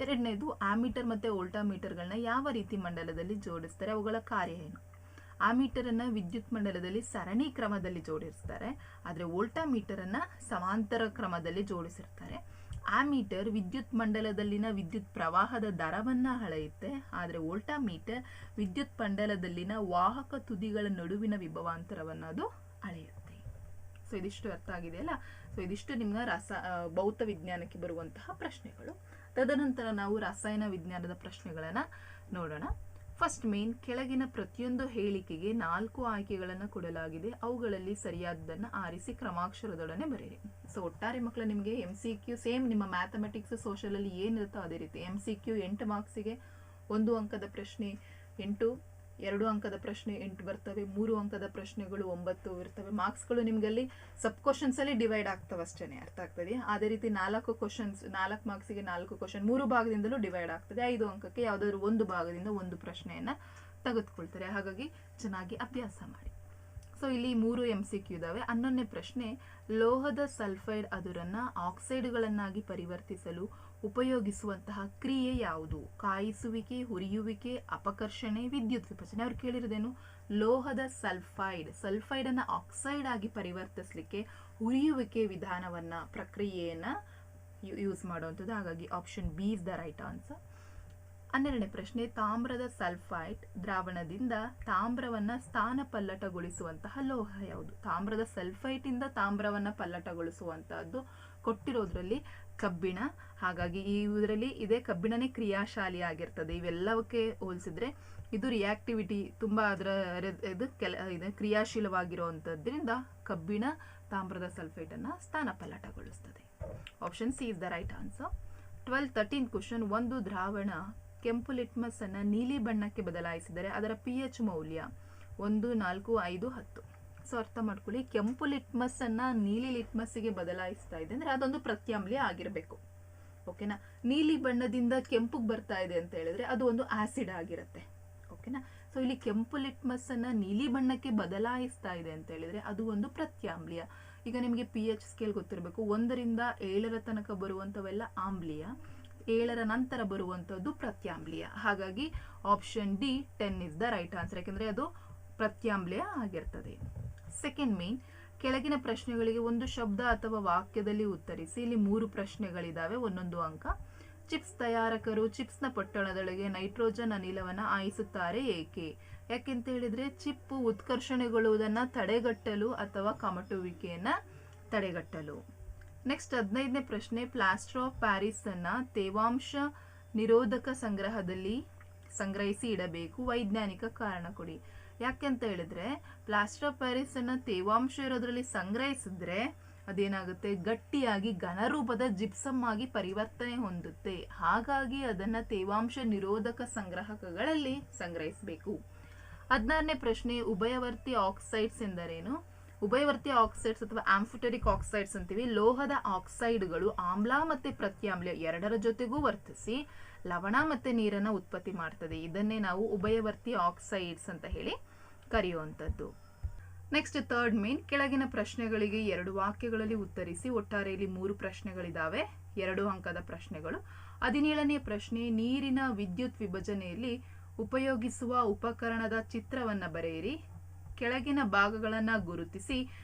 ಎರಡನೇದು, ಆಮೀಟರ್ ಮತ್ತೆ ವೋಲ್ಟಾಮೀಟರ್ಗಳನ್ನ ಯಾವ ರೀತಿ ಮಂಡಲದಲ್ಲಿ ಜೋಡಿಸ್ತಾರೆ, ಅವುಗಳ ಕಾರ್ಯ ಏನು? ಆಮೀಟರ್ ಅನ್ನ ವಿದ್ಯುತ್ ಮಂಡಲದಲ್ಲಿ ಸರಣಿ ಕ್ರಮದಲ್ಲಿ ಜೋಡಿಸ್ತಾರೆ, ಆದರೆ ವೋಲ್ಟಾಮೀಟರ್ ಅನ್ನ ಸಮಾಂತರ ಕ್ರಮದಲ್ಲಿ ಜೋಡಿಸಿರ್ತಾರೆ. ಆಮೀಟರ್ ವಿದ್ಯುತ್ ಮಂಡಲದಲ್ಲಿನ ವಿದ್ಯುತ್ ಪ್ರವಾಹದ ದರವನ್ನ ಅಳೆಯುತ್ತೆ, ಆದರೆ ವೋಲ್ಟಾಮೀಟರ್ ವಿದ್ಯುತ್ ಮಂಡಲದಲ್ಲಿನ ವಾಹಕ ತುದಿಗಳ ನಡುವಿನ ವಿಭವಾಂತರವನ್ನು ಅದು ಅಳೆಯುತ್ತೆ. ಸೊ ಇದಿಷ್ಟು ಅರ್ಥ ಆಗಿದೆಯಲ್ಲ. ಸೊ ಇದಿಷ್ಟು ನಿಮ್ಮ ಭೌತ ವಿಜ್ಞಾನಕ್ಕೆ ಬರುವಂತಹ ಪ್ರಶ್ನೆಗಳು. ತದನಂತರ ನಾವು ರಸಾಯನ ವಿಜ್ಞಾನದ ಪ್ರಶ್ನೆಗಳನ್ನ ನೋಡೋಣ. ಫಸ್ಟ್ ಮೇನ್, ಕೆಳಗಿನ ಪ್ರತಿಯೊಂದು ಹೇಳಿಕೆಗೆ 4 ಆಯ್ಕೆಗಳನ್ನು ಕೊಡಲಾಗಿದೆ, ಅವುಗಳಲ್ಲಿ ಸರಿಯಾದದನ್ನು ಆರಿಸಿ ಕ್ರಮಾಕ್ಷರದೊಡನೆ ಬರೆಯಿರಿ. ಸೊ ಒಟ್ಟಾರೆ ಮಕ್ಕಳು ನಿಮಗೆ MCQ ಸೇಮ್ ನಿಮ್ಮ ಮ್ಯಾಥಮೆಟಿಕ್ಸ್ ಸೋಷಿಯಲ್ ಅಲ್ಲಿ ಏನಿರುತ್ತೋ ಅದೇ ರೀತಿ MCQ 8 ಮಾರ್ಕ್ಸಿಗೆ 1 ಅಂಕದ ಪ್ರಶ್ನೆ 8, 2 ಅಂಕದ ಪ್ರಶ್ನೆ 8 ಬರ್ತವೆ, 3 ಅಂಕದ ಪ್ರಶ್ನೆಗಳು 9 ಇರ್ತವೆ. ಮಾರ್ಕ್ಸ್ಗಳು ನಿಮ್ಗಲ್ಲಿ ಸಬ್ ಕ್ವಶನ್ಸ್ ಅಲ್ಲಿ ಡಿವೈಡ್ ಆಗ್ತವಷ್ಟೇ, ಅರ್ಥ ಆಗ್ತದೆ. ಅದೇ ರೀತಿ 4 ಕ್ವಶನ್ಸ್, 4 ಮಾರ್ಕ್ಸಿಗೆ 4 ಕ್ವಶನ್ 3 ಭಾಗದಿಂದಲೂ ಡಿವೈಡ್ ಆಗ್ತದೆ. 5 ಅಂಕಕ್ಕೆ ಯಾವುದಾದ್ರು ಒಂದು ಭಾಗದಿಂದ ಒಂದು ಪ್ರಶ್ನೆಯನ್ನ ತೆಗೆದುಕೊಳ್ತಾರೆ. ಹಾಗಾಗಿ ಚೆನ್ನಾಗಿ ಅಭ್ಯಾಸ ಮಾಡಿ. ಸೊ ಇಲ್ಲಿ 3 MCQ ಇದಾವೆ. 11ನೇ ಪ್ರಶ್ನೆ, ಲೋಹದ ಸಲ್ಫೈಡ್ ಅದುರನ್ನ ಆಕ್ಸೈಡ್ಗಳನ್ನಾಗಿ ಪರಿವರ್ತಿಸಲು ಉಪಯೋಗಿಸುವಂತಹ ಕ್ರಿಯೆ ಯಾವುದು? ಕಾಯಿಸುವಿಕೆ, ಹುರಿಯುವಿಕೆ, ಅಪಕರ್ಷಣೆ, ವಿದ್ಯುತ್ ವಿಭಜನೆ. ಅವ್ರು ಕೇಳಿರೋದೇನು? ಲೋಹದ ಸಲ್ಫೈಡ್ ಅನ್ನ ಆಕ್ಸೈಡ್ ಆಗಿ ಪರಿವರ್ತಿಸಲಿಕ್ಕೆ ಹುರಿಯುವಿಕೆ ವಿಧಾನವನ್ನ, ಪ್ರಕ್ರಿಯೆಯನ್ನ ಯೂಸ್ ಮಾಡುವಂಥದ್ದು. ಹಾಗಾಗಿ option B is the right answer. 12ನೇ ಪ್ರಶ್ನೆ, ತಾಮ್ರದ ಸಲ್ಫೈಡ್ ದ್ರಾವಣದಿಂದ ತಾಮ್ರವನ್ನ ಸ್ಥಾನ ಪಲ್ಲಟಗೊಳಿಸುವಂತಹ ಲೋಹ ಯಾವುದು? ತಾಮ್ರದ ಸಲ್ಫೈಟ್ ಇಂದ ತಾಮ್ರವನ್ನ ಪಲ್ಲಟಗೊಳಿಸುವಂತಹದ್ದು ಕೊಟ್ಟಿರೋದ್ರಲ್ಲಿ ಕಬ್ಬಿಣ. ಹಾಗಾಗಿ ಇದರಲ್ಲಿ ಇದೇ ಕಬ್ಬಿಣನೇ ಕ್ರಿಯಾಶಾಲಿ ಆಗಿರ್ತದೆ. ಇವೆಲ್ಲವಕ್ಕೆ ಹೋಲಿಸಿದ್ರೆ ಇದು ರಿಯಾಕ್ಟಿವಿಟಿ ತುಂಬಾ ಇದು ಕ್ರಿಯಾಶೀಲವಾಗಿರುವಂತದ್ರಿಂದ ಕಬ್ಬಿಣ ತಾಮ್ರದ ಸಲ್ಫೇಟ್ ಅನ್ನ ಸ್ಥಾನ ಪಲ್ಲಟಗೊಳಿಸ್ತದೆ. Option C is the right answer. 13th question, ಒಂದು ದ್ರಾವಣ ಕೆಂಪು ಲಿಟ್ಮಸ್ ಅನ್ನ ನೀಲಿ ಬಣ್ಣಕ್ಕೆ ಬದಲಾಯಿಸಿದರೆ ಅದರ pH ಮೌಲ್ಯ 1, 4, 5, 10. ಸೊ ಅರ್ಥ ಮಾಡ್ಕೊಳ್ಳಿ, ಕೆಂಪು ಲಿಟ್ಮಸ್ ಅನ್ನ ನೀಲಿ ಲಿಟ್ಮಸ್ಗೆ ಬದಲಾಯಿಸ್ತಾ ಇದೆ ಅಂದ್ರೆ ಅದೊಂದು ಪ್ರತ್ಯಾಮ್ಲೀಯ ಆಗಿರಬೇಕು. ಓಕೆನಾ? ನೀಲಿ ಬಣ್ಣದಿಂದ ಕೆಂಪುಗೆ ಬರ್ತಾ ಇದೆ ಅಂತ ಹೇಳಿದ್ರೆ ಅದು ಒಂದು ಆಸಿಡ್ ಆಗಿರುತ್ತೆ. ಓಕೆನಾ? ಸೊ ಇಲ್ಲಿ ಕೆಂಪು ಲಿಟ್ಮಸ್ ಅನ್ನ ನೀಲಿ ಬಣ್ಣಕ್ಕೆ ಬದಲಾಯಿಸ್ತಾ ಇದೆ ಅಂತ ಹೇಳಿದ್ರೆ ಅದು ಒಂದು ಪ್ರತ್ಯಾಮ್ಲೀಯ. ಈಗ ನಿಮಗೆ pH ಸ್ಕೇಲ್ ಗೊತ್ತಿರಬೇಕು. 1 ರಿಂದ 7 ತನಕ ಬರುವಂತವೆಲ್ಲ ಆಮ್ಲೀಯ, 7 ನಂತರ ಬರುವಂತದ್ದು ಪ್ರತ್ಯಾಮ್ಲೀಯ. ಹಾಗಾಗಿ option D 10 is the right answer, ಯಾಕಂದ್ರೆ ಅದು ಪ್ರತ್ಯಾಮ್ಲೀಯ ಆಗಿರ್ತದೆ. ಸೆಕೆಂಡ್ ಮೇನ್, ಕೆಳಗಿನ ಪ್ರಶ್ನೆಗಳಿಗೆ ಒಂದು ಶಬ್ದ ಅಥವಾ ವಾಕ್ಯದಲ್ಲಿ ಉತ್ತರಿಸಿ. ಇಲ್ಲಿ 3 ಪ್ರಶ್ನೆಗಳಿದಾವೆ, 1 ಅಂಕ. ಚಿಪ್ಸ್ ತಯಾರಕರು ಚಿಪ್ಸ್ನ ಪೊಟ್ಟಣದೊಳಗೆ ನೈಟ್ರೋಜನ್ ಅನಿಲವನ್ನ ಹಾಯಿಸುತ್ತಾರೆ ಏಕೆ? ಯಾಕೆಂತ ಹೇಳಿದ್ರೆ ಚಿಪ್ಪು ಉತ್ಕರ್ಷಣೆಗೊಳ್ಳುವುದನ್ನ ತಡೆಗಟ್ಟಲು ಅಥವಾ ಕಮಟುವಿಕೆಯನ್ನ ತಡೆಗಟ್ಟಲು. ನೆಕ್ಸ್ಟ್ 15ನೇ ಪ್ರಶ್ನೆ, ಪ್ಲಾಸ್ಟರ್ ಆಫ್ ಪ್ಯಾರಿಸ್ ಅನ್ನ ತೇವಾಂಶ ನಿರೋಧಕ ಸಂಗ್ರಹದಲ್ಲಿ ಸಂಗ್ರಹಿಸಿ ಇಡಬೇಕು, ವೈಜ್ಞಾನಿಕ ಕಾರಣ ಕೊಡಿ. ಯಾಕೆಂತ ಹೇಳಿದ್ರೆ ಪ್ಲಾಸ್ಟರ್ ಆಫ್ ಪ್ಯಾರಿಸ್ ಅನ್ನ ತೇವಾಂಶ ಇರೋದ್ರಲ್ಲಿ ಸಂಗ್ರಹಿಸಿದ್ರೆ ಅದೇನಾಗುತ್ತೆ, ಗಟ್ಟಿಯಾಗಿ ಘನರೂಪದ ಜಿಪ್ಸಮ್ ಆಗಿ ಪರಿವರ್ತನೆ ಹೊಂದುತ್ತೆ. ಹಾಗಾಗಿ ಅದನ್ನ ತೇವಾಂಶ ನಿರೋಧಕ ಸಂಗ್ರಹಕಗಳಲ್ಲಿ ಸಂಗ್ರಹಿಸಬೇಕು. 16ನೇ ಪ್ರಶ್ನೆ, ಉಭಯವರ್ತಿ ಆಕ್ಸೈಡ್ಸ್ ಎಂದರೇನು? ಉಭಯವರ್ತಿ ಆಕ್ಸೈಡ್ಸ್ ಅಥವಾ ಆಂಫಿಟರಿಕ್ ಆಕ್ಸೈಡ್ಸ್ ಅಂತೀವಿ. ಲೋಹದ ಆಕ್ಸೈಡ್ಗಳು ಆಮ್ಲ ಮತ್ತೆ ಪ್ರತ್ಯಾಮ್ಲ ಎರಡರ ಜೊತೆಗೂ ವರ್ತಿಸಿ ಲವಣ ಮತ್ತೆ ನೀರನ್ನ ಉತ್ಪತ್ತಿ ಮಾಡ್ತದೆ. ಇದನ್ನೇ ನಾವು ಉಭಯವರ್ತಿ ಆಕ್ಸೈಡ್ಸ್ ಅಂತ ಹೇಳಿ ಕರೆಯುವಂಥದ್ದು. ನೆಕ್ಸ್ಟ್ ಥರ್ಡ್ ಮೇನ್, ಕೆಳಗಿನ ಪ್ರಶ್ನೆಗಳಿಗೆ 2 ವಾಕ್ಯಗಳಲ್ಲಿ ಉತ್ತರಿಸಿ. ಒಟ್ಟಾರೆ ಇಲ್ಲಿ 3 ಪ್ರಶ್ನೆಗಳಿದಾವೆ, 2 ಅಂಕದ ಪ್ರಶ್ನೆಗಳು. 17ನೇ ಪ್ರಶ್ನೆ, ನೀರಿನ ವಿದ್ಯುತ್ ವಿಭಜನೆಯಲ್ಲಿ ಉಪಯೋಗಿಸುವ ಉಪಕರಣದ ಚಿತ್ರವನ್ನ ಬರೆಯಿರಿ. ಕೆಳಗಿನ ಭಾಗಗಳನ್ನ ಗುರುತಿಸಿ.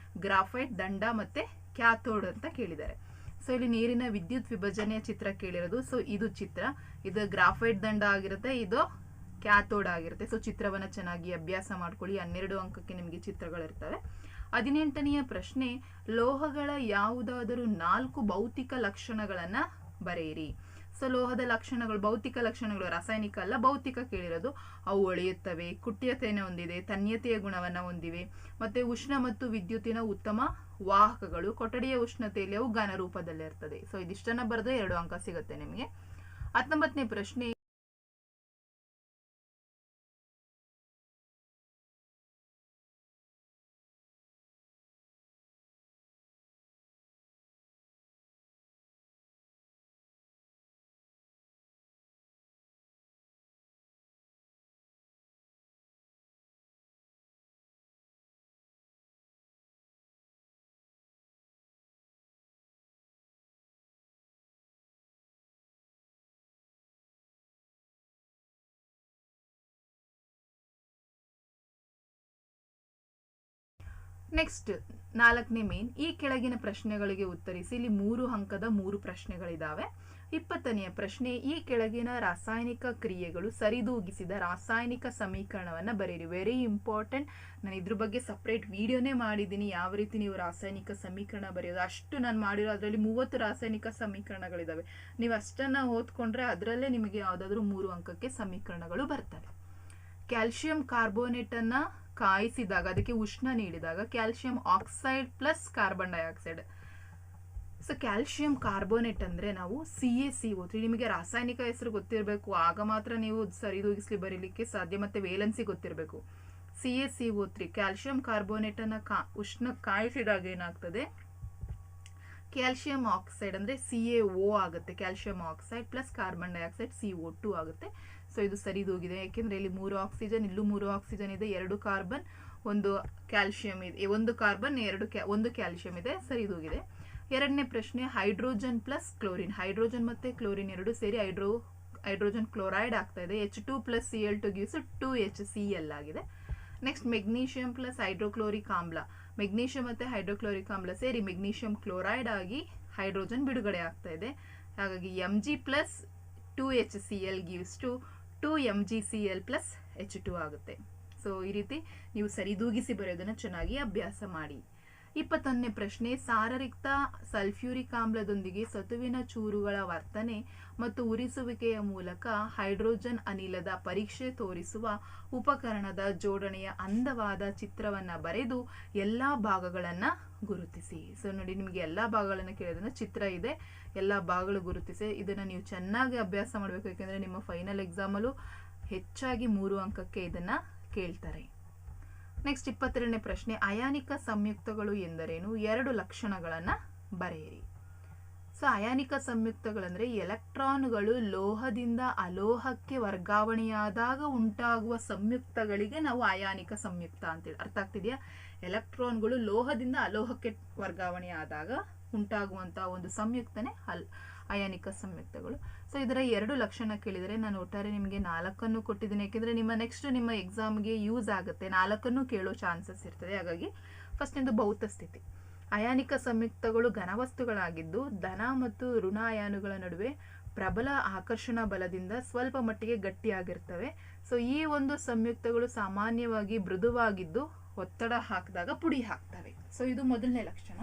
ಗ್ರಾಫೈಟ್, ದಂಡ ಮತ್ತೆ ಕ್ಯಾಥೋಡ್ ಅಂತ ಕೇಳಿದ್ದಾರೆ. ಸೊ ಇಲ್ಲಿ ನೀರಿನ ವಿದ್ಯುತ್ ವಿಭಜನೆಯ ಚಿತ್ರ ಕೇಳಿರೋದು. ಸೊ ಇದು ಚಿತ್ರ, ಇದು ಗ್ರಾಫೈಟ್ ದಂಡ ಆಗಿರುತ್ತೆ, ಇದು ಕ್ಯಾಥೋಡ್ ಆಗಿರುತ್ತೆ. ಸೊ ಚಿತ್ರವನ್ನ ಚೆನ್ನಾಗಿ ಅಭ್ಯಾಸ ಮಾಡ್ಕೊಳ್ಳಿ. 12 ಅಂಕಕ್ಕೆ ನಿಮಗೆ ಚಿತ್ರಗಳಿರ್ತವೆ. 18ನೆಯ ಪ್ರಶ್ನೆ, ಲೋಹಗಳ ಯಾವುದಾದರೂ 4 ಭೌತಿಕ ಲಕ್ಷಣಗಳನ್ನ ಬರೆಯಿರಿ. ಸೊ ಲೋಹದ ಲಕ್ಷಣಗಳು, ಭೌತಿಕ ಲಕ್ಷಣಗಳು, ರಾಸಾಯನಿಕ ಅಲ್ಲ, ಭೌತಿಕ ಕೇಳಿರೋದು. ಅವು ಒಳೆಯುತ್ತವೆ, ಕುಟ್ಯತೆಯನ್ನು ಹೊಂದಿದೆ, ತನ್ಯತೆಯ ಗುಣವನ್ನ ಹೊಂದಿವೆ, ಮತ್ತೆ ಉಷ್ಣ ಮತ್ತು ವಿದ್ಯುತ್ತಿನ ಉತ್ತಮ ವಾಹಕಗಳು, ಕೊಠಡಿಯ ಉಷ್ಣತೆಯಲ್ಲಿ ಅವು ಘನ ರೂಪದಲ್ಲಿ ಇರ್ತದೆ. ಸೊ ಇದಿಷ್ಟನ್ನ ಬರೆದ್ರೆ 2 ಅಂಕ ಸಿಗುತ್ತೆ ನಿಮಗೆ. 19ನೇ ಪ್ರಶ್ನೆ, ನೆಕ್ಸ್ಟ್ 4ನೇ ಮೇನ್, ಈ ಕೆಳಗಿನ ಪ್ರಶ್ನೆಗಳಿಗೆ ಉತ್ತರಿಸಿ. ಇಲ್ಲಿ 3 ಅಂಕದ 3 ಪ್ರಶ್ನೆಗಳಿದಾವೆ. 20ನೆಯ ಪ್ರಶ್ನೆ, ಈ ಕೆಳಗಿನ ರಾಸಾಯನಿಕ ಕ್ರಿಯೆಗಳು ಸರಿದೂಗಿಸಿದ ರಾಸಾಯನಿಕ ಸಮೀಕರಣವನ್ನ ಬರೆಯಿರಿ. Very important. ನಾನು ಇದ್ರ ಬಗ್ಗೆ ಸಪ್ರೇಟ್ ವಿಡಿಯೋನೇ ಮಾಡಿದ್ದೀನಿ, ಯಾವ ರೀತಿ ನೀವು ರಾಸಾಯನಿಕ ಸಮೀಕರಣ ಬರೆಯೋದು. ಅಷ್ಟು ನಾನು ಮಾಡಿರೋ ಅದರಲ್ಲಿ 30 ರಾಸಾಯನಿಕ ಸಮೀಕರಣಗಳಿದಾವೆ. ನೀವು ಅಷ್ಟನ್ನ ಓದ್ಕೊಂಡ್ರೆ ಅದರಲ್ಲೇ ನಿಮಗೆ ಯಾವ್ದಾದ್ರು 3 ಅಂಕಕ್ಕೆ ಸಮೀಕರಣಗಳು ಬರ್ತವೆ. ಕ್ಯಾಲ್ಸಿಯಂ ಕಾರ್ಬೋನೇಟ್ ಅನ್ನ ಕಾಯಿಸಿದಾಗ, ಅದಕ್ಕೆ ಉಷ್ಣ ನೀಡಿದಾಗ calcium oxide plus carbon dioxide. So calcium carbonate ಅಂದ್ರೆ ನಾವು CaCO3. ನಿಮಗೆ ರಾಸಾಯನಿಕ ಹೆಸರು ಗೊತ್ತಿರಬೇಕು, ಆಗ ಮಾತ್ರ ನೀವು ಸರಿದೂಗಿಸ್ಲಿ ಬರೀಲಿಕ್ಕೆ ಸಾಧ್ಯ, ಮತ್ತೆ ವೇಲೆನ್ಸಿ ಗೊತ್ತಿರಬೇಕು. CaCO3 ಕ್ಯಾಲ್ಸಿಯಂ ಕಾರ್ಬೋನೇಟ್ ಅನ್ನ ಉಷ್ಣ ಕಾಯಿಸಿದಾಗ ಏನಾಗ್ತದೆ, ಕ್ಯಾಲ್ಸಿಯಂ ಆಕ್ಸೈಡ್ ಅಂದ್ರೆ CaO ಆಗುತ್ತೆ. Calcium oxide plus carbon dioxide CO2 ಆಗುತ್ತೆ. ಸೊ ಇದು ಸರಿದೂಗಿದೆ, ಯಾಕೆಂದ್ರೆ ಇಲ್ಲಿ 3 ಆಕ್ಸಿಜನ್, ಇಲ್ಲೂ 3 ಆಕ್ಸಿಜನ್ ಇದೆ, 2 ಕಾರ್ಬನ್, 1 ಕ್ಯಾಲ್ಸಿಯಂ ಇದೆ, 1 ಕಾರ್ಬನ್, 1 ಕ್ಯಾಲ್ಸಿಯಂ ಇದೆ, ಸರಿದೂಗಿದೆ. 2ನೇ ಪ್ರಶ್ನೆ, ಹೈಡ್ರೋಜನ್ ಪ್ಲಸ್ ಕ್ಲೋರಿನ್. ಹೈಡ್ರೋಜನ್ ಮತ್ತೆ ಕ್ಲೋರಿನ್ ಎರಡು ಸೇರಿ ಹೈಡ್ರೋಜನ್ ಕ್ಲೋರೈಡ್ ಆಗ್ತಾ ಇದೆ. H2 plus Cl2 gives 2HCl ಆಗಿದೆ. ನೆಕ್ಸ್ಟ್ ಮೆಗ್ನೀಷಿಯಂ ಪ್ಲಸ್ ಹೈಡ್ರೋಕ್ಲೋರಿಕ್ ಆಮ್ಲ. ಮೆಗ್ನೀಷಿಯಂ ಮತ್ತೆ ಹೈಡ್ರೋಕ್ಲೋರಿಕ್ ಆಮ್ಲ ಸೇರಿ ಮೆಗ್ನೀಷಿಯಂ ಕ್ಲೋರೈಡ್ ಆಗಿ ಹೈಡ್ರೋಜನ್ ಬಿಡುಗಡೆ ಆಗ್ತಾ ಇದೆ. ಹಾಗಾಗಿ Mg plus 2HCl gives 2MgCl plus H2 ಆಗುತ್ತೆ. ಸೊ ಈ ರೀತಿ ನೀವು ಸರಿದೂಗಿಸಿ ಬರೆಯೋದನ್ನ ಚೆನ್ನಾಗಿ ಅಭ್ಯಾಸ ಮಾಡಿ. 21ನೇ ಪ್ರಶ್ನೆ, ಸಾರರಿಕ್ತ ಸಲ್ಫ್ಯೂರಿಕ್ ಆಮ್ಲದೊಂದಿಗೆ ಸತುವಿನ ಚೂರುಗಳ ವರ್ತನೆ ಮತ್ತು ಉರಿಸುವಿಕೆಯ ಮೂಲಕ ಹೈಡ್ರೋಜನ್ ಅನಿಲದ ಪರೀಕ್ಷೆ ತೋರಿಸುವ ಉಪಕರಣದ ಜೋಡಣೆಯ ಅಂದವಾದ ಚಿತ್ರವನ್ನ ಬರೆದು ಎಲ್ಲಾ ಭಾಗಗಳನ್ನ ಗುರುತಿಸಿ. ಸೊ ನೋಡಿ, ನಿಮಗೆ ಎಲ್ಲಾ ಭಾಗಗಳನ್ನ ಕೇಳೋದನ್ನ ಚಿತ್ರ ಇದೆ, ಎಲ್ಲಾ ಭಾಗಗಳು ಗುರುತಿಸಿ. ಇದನ್ನ ನೀವು ಚೆನ್ನಾಗಿ ಅಭ್ಯಾಸ ಮಾಡಬೇಕು, ಯಾಕೆಂದ್ರೆ ನಿಮ್ಮ ಫೈನಲ್ ಎಕ್ಸಾಮಲ್ಲೂ ಹೆಚ್ಚಾಗಿ 3 ಅಂಕಕ್ಕೆ ಇದನ್ನ ಕೇಳ್ತಾರೆ. ನೆಕ್ಸ್ಟ್ 22ನೇ ಪ್ರಶ್ನೆ, ಅಯಾನಿಕ ಸಂಯುಕ್ತಗಳು ಎಂದರೇನು? 2 ಲಕ್ಷಣಗಳನ್ನ ಬರೆಯಿರಿ. ಸೊ ಅಯಾನಿಕ ಸಂಯುಕ್ತಗಳಂದ್ರೆ ಎಲೆಕ್ಟ್ರಾನ್ಗಳು ಲೋಹದಿಂದ ಅಲೋಹಕ್ಕೆ ವರ್ಗಾವಣೆಯಾದಾಗ ಉಂಟಾಗುವ ಸಂಯುಕ್ತಗಳಿಗೆ ನಾವು ಅಯಾನಿಕ ಸಂಯುಕ್ತ ಅಂತೇಳಿ. ಅರ್ಥ ಆಗ್ತಿದೆಯಾ? ಎಲೆಕ್ಟ್ರಾನ್ಗಳು ಲೋಹದಿಂದ ಅಲೋಹಕ್ಕೆ ವರ್ಗಾವಣೆ ಆದಾಗ ಉಂಟಾಗುವಂತಹ ಒಂದು ಸಂಯುಕ್ತನೇ ಅಯಾನಿಕ ಸಂಯುಕ್ತಗಳು. ಸೊ ಇದರ 2 ಲಕ್ಷಣ ಕೇಳಿದರೆ ನಾನು ಒಟ್ಟಾರೆ ನಿಮಗೆ 4 ಕೊಟ್ಟಿದ್ದೀನಿ, ಯಾಕೆಂದ್ರೆ ನಿಮ್ಮ ಎಕ್ಸಾಮ್ಗೆ ಯೂಸ್ ಆಗುತ್ತೆ. 4 ಕೇಳೋ ಚಾನ್ಸಸ್ ಇರ್ತದೆ. ಹಾಗಾಗಿ ಫಸ್ಟ್ ಇಂದು ಭೌತ ಸ್ಥಿತಿ. ಅಯಾನಿಕ ಸಂಯುಕ್ತಗಳು ಘನವಸ್ತುಗಳಾಗಿದ್ದು ಧನ ಮತ್ತು ಋಣ ಅಯಾನುಗಳ ನಡುವೆ ಪ್ರಬಲ ಆಕರ್ಷಣಾ ಬಲದಿಂದ ಸ್ವಲ್ಪ ಮಟ್ಟಿಗೆ ಗಟ್ಟಿಯಾಗಿರ್ತವೆ. ಸೊ ಈ ಒಂದು ಸಂಯುಕ್ತಗಳು ಸಾಮಾನ್ಯವಾಗಿ ಮೃದುವಾಗಿದ್ದು ಒತ್ತಡ ಹಾಕಿದಾಗ ಪುಡಿ ಹಾಕ್ತವೆ. ಸೊ ಇದು ಮೊದಲನೇ ಲಕ್ಷಣ.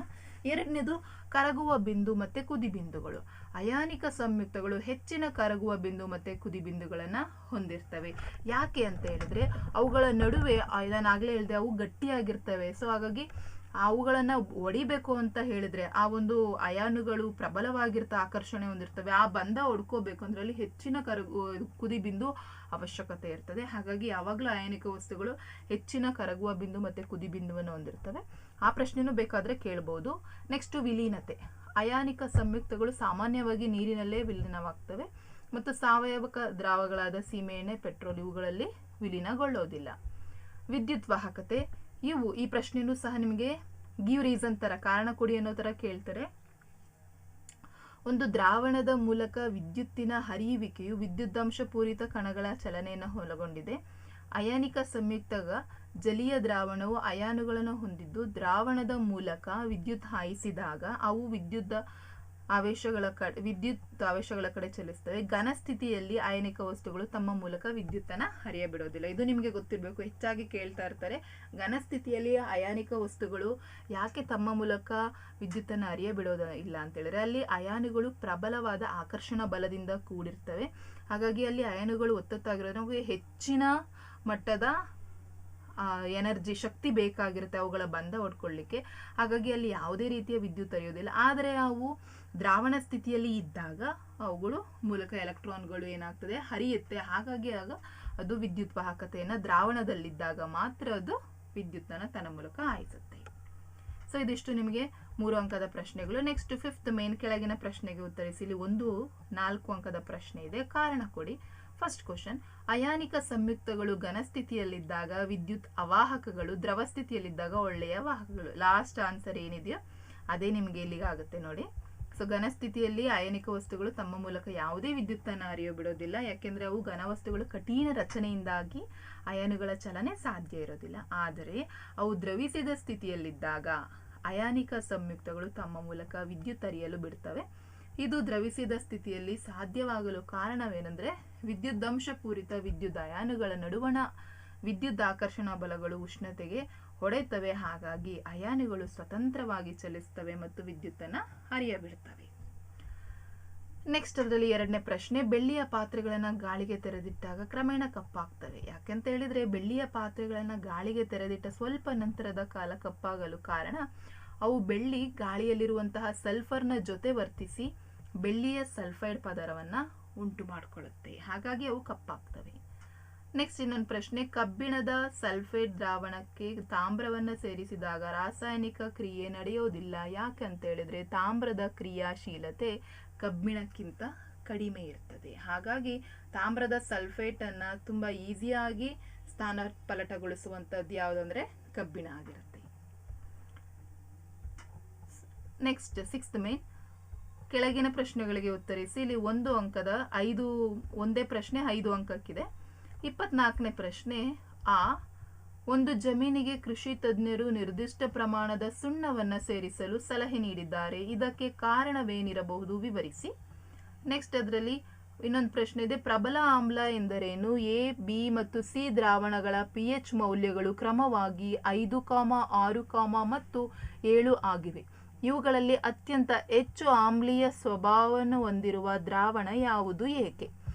2ನೇದು ಕರಗುವ ಬಿಂದು ಮತ್ತೆ ಕುದಿ ಬಿಂದುಗಳು. ಅಯಾನಿಕ ಸಂಯುಕ್ತಗಳು ಹೆಚ್ಚಿನ ಕರಗುವ ಬಿಂದು ಮತ್ತೆ ಕುದಿ ಬಿಂದುಗಳನ್ನ ಹೊಂದಿರ್ತವೆ. ಯಾಕೆ ಅಂತ ಹೇಳಿದ್ರೆ ಅವುಗಳ ನಡುವೆ ನಾನು ಆಗ್ಲೇ ಹೇಳಿದೆ, ಅವು ಗಟ್ಟಿಯಾಗಿರ್ತವೆ. ಸೊ ಹಾಗಾಗಿ ಅವುಗಳನ್ನ ಒಡಿಬೇಕು ಅಂತ ಹೇಳಿದ್ರೆ ಆ ಒಂದು ಅಯಾನುಗಳು ಪ್ರಬಲವಾಗಿರ್ತ ಆಕರ್ಷಣೆ ಹೊಂದಿರ್ತವೆ. ಆ ಬಂಧ ಹೊಡ್ಕೋಬೇಕು ಅಂದ್ರೆ ಅಲ್ಲಿ ಹೆಚ್ಚಿನ ಕುದಿ ಬಿಂದು ಅವಶ್ಯಕತೆ ಇರ್ತದೆ. ಹಾಗಾಗಿ ಯಾವಾಗ್ಲೂ ಅಯಾನಿಕ ವಸ್ತುಗಳು ಹೆಚ್ಚಿನ ಕರಗುವ ಬಿಂದು ಮತ್ತೆ ಕುದಿ ಬಿಂದುವನ್ನು ಹೊಂದಿರ್ತವೆ. ಆ ಪ್ರಶ್ನೆನೂ ಬೇಕಾದ್ರೆ ಕೇಳಬಹುದು. ನೆಕ್ಸ್ಟ್ ವಿಲೀನತೆ. ಅಯಾನಿಕ ಸಂಯುಕ್ತಗಳು ಸಾಮಾನ್ಯವಾಗಿ ನೀರಿನಲ್ಲೇ ವಿಲೀನವಾಗ್ತವೆ ಮತ್ತು ಸಾವಯವ ದ್ರಾವಗಳಾದ ಸೀಮೆಎಣ್ಣೆ, ಪೆಟ್ರೋಲ್ ಇವುಗಳಲ್ಲಿ ವಿಲೀನಗೊಳ್ಳೋದಿಲ್ಲ. ವಿದ್ಯುತ್ ವಾಹಕತೆ. ಈ ಪ್ರಶ್ನೆನೂ ಸಹ ನಿಮಗೆ ಗಿವ್ ರೀಸನ್ ತರ, ಕಾರಣ ಕೊಡಿ ಅನ್ನೋ ತರ ಕೇಳ್ತಾರೆ. ಒಂದು ದ್ರಾವಣದ ಮೂಲಕ ವಿದ್ಯುತ್ತಿನ ಹರಿಯುವಿಕೆಯು ವಿದ್ಯುದಾಂಶ ಪೂರಿತ ಕಣಗಳ ಚಲನೆಯನ್ನು ಒಳಗೊಂಡಿದೆ. ಅಯಾನಿಕ ಸಂಯುಕ್ತಗ ಜಲೀಯ ದ್ರಾವಣವು ಅಯಾನುಗಳನ್ನು ಹೊಂದಿದ್ದು ದ್ರಾವಣದ ಮೂಲಕ ವಿದ್ಯುತ್ ಹಾಯಿಸಿದಾಗ ಅವು ವಿದ್ಯುತ್ ಆವೇಶಗಳ ಕಡೆ ಚಲಿಸ್ತವೆ. ಘನ ಸ್ಥಿತಿಯಲ್ಲಿ ಅಯಾನಿಕ ವಸ್ತುಗಳು ತಮ್ಮ ಮೂಲಕ ವಿದ್ಯುತ್ತನ್ನ ಹರಿಯಬಿಡೋದಿಲ್ಲ. ಇದು ನಿಮಗೆ ಗೊತ್ತಿರಬೇಕು, ಹೆಚ್ಚಾಗಿ ಕೇಳ್ತಾ ಇರ್ತಾರೆ. ಘನ ಸ್ಥಿತಿಯಲ್ಲಿ ಅಯಾನಿಕ ವಸ್ತುಗಳು ಯಾಕೆ ತಮ್ಮ ಮೂಲಕ ವಿದ್ಯುತ್ತನ್ನ ಹರಿಯಬಿಡೋದಿಲ್ಲ ಅಂತ ಹೇಳಿದ್ರೆ, ಅಲ್ಲಿ ಅಯಾನುಗಳು ಪ್ರಬಲವಾದ ಆಕರ್ಷಣ ಬಲದಿಂದ ಕೂಡಿರ್ತವೆ. ಹಾಗಾಗಿ ಅಲ್ಲಿ ಅಯಾನುಗಳು ಒತ್ತೊತ್ತಾಗಿರೋದು ನಮಗೆ ಹೆಚ್ಚಿನ ಮಟ್ಟದ ಎನರ್ಜಿ ಶಕ್ತಿ ಬೇಕಾಗಿರುತ್ತೆ ಅವುಗಳ ಬಂಧ ಹೊಡ್ಕೊಳ್ಳಿಕ್ಕೆ. ಹಾಗಾಗಿ ಅಲ್ಲಿ ಯಾವುದೇ ರೀತಿಯ ವಿದ್ಯುತ್ ಹರಿಯೋದಿಲ್ಲ. ಆದರೆ ಅವು ದ್ರಾವಣ ಸ್ಥಿತಿಯಲ್ಲಿ ಇದ್ದಾಗ ಅವುಗಳು ಮೂಲಕ ಎಲೆಕ್ಟ್ರಾನ್ಗಳು ಏನಾಗ್ತದೆ ಹರಿಯುತ್ತೆ. ಹಾಗಾಗಿ ಆಗ ಅದು ವಿದ್ಯುತ್ ವಾಹಕತೆಯನ್ನು ದ್ರಾವಣದಲ್ಲಿದ್ದಾಗ ಮಾತ್ರ ಅದು ವಿದ್ಯುತ್ತನ್ನು ತನ್ನ ಮೂಲಕ ಹಾಯಿಸುತ್ತೆ. ಸೊ ಇದಿಷ್ಟು ನಿಮಗೆ 3 ಅಂಕದ ಪ್ರಶ್ನೆಗಳು. ನೆಕ್ಸ್ಟ್ 5th ಮೇನ್ ಕೆಳಗಿನ ಪ್ರಶ್ನೆಗೆ ಉತ್ತರಿಸಿ. ಇಲ್ಲಿ ಒಂದು 4 ಅಂಕದ ಪ್ರಶ್ನೆ ಇದೆ, ಕಾರಣ ಕೊಡಿ. ಫಸ್ಟ್ ಕ್ವಶನ್, ಅಯಾನಿಕ ಸಂಯುಕ್ತಗಳು ಘನಸ್ಥಿತಿಯಲ್ಲಿದ್ದಾಗ ವಿದ್ಯುತ್ ಅವಾಹಕಗಳು, ದ್ರವ ಸ್ಥಿತಿಯಲ್ಲಿದ್ದಾಗ ಒಳ್ಳೆಯ ವಾಹಕಗಳು. ಲಾಸ್ಟ್ ಆನ್ಸರ್ ಏನಿದೆಯೋ ಅದೇ ನಿಮಗೆ ಇಲ್ಲಿಗೆ ಆಗುತ್ತೆ ನೋಡಿ. ಸೊ ಘನಸ್ಥಿತಿಯಲ್ಲಿ ಅಯಾನಿಕ ವಸ್ತುಗಳು ತಮ್ಮ ಮೂಲಕ ಯಾವುದೇ ವಿದ್ಯುತ್ತನ್ನು ಹರಿಯೋ ಬಿಡೋದಿಲ್ಲ, ಯಾಕೆಂದ್ರೆ ಅವು ಘನವಸ್ತುಗಳು ಕಠಿಣ ರಚನೆಯಿಂದಾಗಿ ಅಯಾನುಗಳ ಚಲನೆ ಸಾಧ್ಯ ಇರೋದಿಲ್ಲ. ಆದರೆ ಅವು ದ್ರವಿಸಿದ ಸ್ಥಿತಿಯಲ್ಲಿದ್ದಾಗ ಅಯಾನಿಕ ಸಂಯುಕ್ತಗಳು ತಮ್ಮ ಮೂಲಕ ವಿದ್ಯುತ್ ಹರಿಯಲು ಬಿಡ್ತವೆ. ಇದು ದ್ರವಿಸಿದ ಸ್ಥಿತಿಯಲ್ಲಿ ಸಾಧ್ಯವಾಗಲು ಕಾರಣವೇನೆಂದರೆ ವಿದ್ಯುದಾಂಶ ಪೂರಿತ ವಿದ್ಯುತ್ ಅಯಾನುಗಳ ನಡುವಣ ವಿದ್ಯುತ್ ಆಕರ್ಷಣಾ ಬಲಗಳು ಉಷ್ಣತೆಗೆ ಹೊಡೆತವೆ. ಹಾಗಾಗಿ ಅಯಾನುಗಳು ಸ್ವತಂತ್ರವಾಗಿ ಚಲಿಸ್ತವೆ ಮತ್ತು ವಿದ್ಯುತ್ತನ್ನು ಹರಿಯಬಿಡ್ತವೆ. ನೆಕ್ಸ್ಟ್ ಅದರಲ್ಲಿ 2ನೇ ಪ್ರಶ್ನೆ, ಬೆಳ್ಳಿಯ ಪಾತ್ರೆಗಳನ್ನು ಗಾಳಿಗೆ ತೆರೆದಿಟ್ಟಾಗ ಕ್ರಮೇಣ ಕಪ್ಪಾಗ್ತವೆ. ಯಾಕೆಂತ ಹೇಳಿದ್ರೆ ಬೆಳ್ಳಿಯ ಪಾತ್ರೆಗಳನ್ನು ಗಾಳಿಗೆ ತೆರೆದಿಟ್ಟ ಸ್ವಲ್ಪ ನಂತರದ ಕಾಲ ಕಪ್ಪಾಗಲು ಕಾರಣ ಅವು ಬೆಳ್ಳಿ ಗಾಳಿಯಲ್ಲಿರುವಂತಹ ಸಲ್ಫರ್ನ ಜೊತೆ ವರ್ತಿಸಿ ಬೆಳ್ಳಿಯ ಸಲ್ಫೈಡ್ ಪದರವನ್ನ ಉಂಟು ಮಾಡಿಕೊಳ್ಳುತ್ತೆ. ಹಾಗಾಗಿ ಅವು ಕಪ್ಪಾಗ್ತವೆ. ನೆಕ್ಸ್ಟ್ ಇನ್ನೊಂದು ಪ್ರಶ್ನೆ, ಕಬ್ಬಿಣದ ಸಲ್ಫೇಟ್ ದ್ರಾವಣಕ್ಕೆ ತಾಮ್ರವನ್ನು ಸೇರಿಸಿದಾಗ ರಾಸಾಯನಿಕ ಕ್ರಿಯೆ ನಡೆಯೋದಿಲ್ಲ. ಯಾಕೆ ಅಂತ ಹೇಳಿದ್ರೆ ತಾಮ್ರದ ಕ್ರಿಯಾಶೀಲತೆ ಕಬ್ಬಿಣಕ್ಕಿಂತ ಕಡಿಮೆ ಇರ್ತದೆ. ಹಾಗಾಗಿ ತಾಮ್ರದ ಸಲ್ಫೇಟ್ ಅನ್ನ ತುಂಬಾ ಈಸಿಯಾಗಿ ಸ್ಥಾನ ಪಲಟಗೊಳಿಸುವಂತದ್ದು ಯಾವುದಂದ್ರೆ ಕಬ್ಬಿಣ ಆಗಿರುತ್ತೆ. ನೆಕ್ಸ್ಟ್ 6th ಮೇನ್ ಕೆಳಗಿನ ಪ್ರಶ್ನೆಗಳಿಗೆ ಉತ್ತರಿಸಿ. ಇಲ್ಲಿ 1 ಅಂಕದ ಒಂದೇ ಪ್ರಶ್ನೆ 5 ಅಂಕಕ್ಕಿದೆ. 24ನೇ ಪ್ರಶ್ನೆ, ಒಂದು ಜಮೀನಿಗೆ ಕೃಷಿ ತಜ್ಞರು ನಿರ್ದಿಷ್ಟ ಪ್ರಮಾಣದ ಸುಣ್ಣವನ್ನು ಸೇರಿಸಲು ಸಲಹೆ ನೀಡಿದ್ದಾರೆ. ಇದಕ್ಕೆ ಕಾರಣವೇನಿರಬಹುದು, ವಿವರಿಸಿ. ನೆಕ್ಸ್ಟ್ ಅದರಲ್ಲಿ ಇನ್ನೊಂದು ಪ್ರಶ್ನೆ ಇದೆ, ಪ್ರಬಲ ಆಮ್ಲ ಎಂದರೇನು? ಎ, ಬಿ ಮತ್ತು ಸಿ ದ್ರಾವಣಗಳ pH ಮೌಲ್ಯಗಳು ಕ್ರಮವಾಗಿ 5, 6, ಮತ್ತು 7 ಆಗಿವೆ. ಇವುಗಳಲ್ಲಿ ಅತ್ಯಂತ ಹೆಚ್ಚು ಆಮ್ಲೀಯ ಸ್ವಭಾವವನ್ನು ಹೊಂದಿರುವ ದ್ರಾವಣ ಯಾವುದು, ಏಕೆ?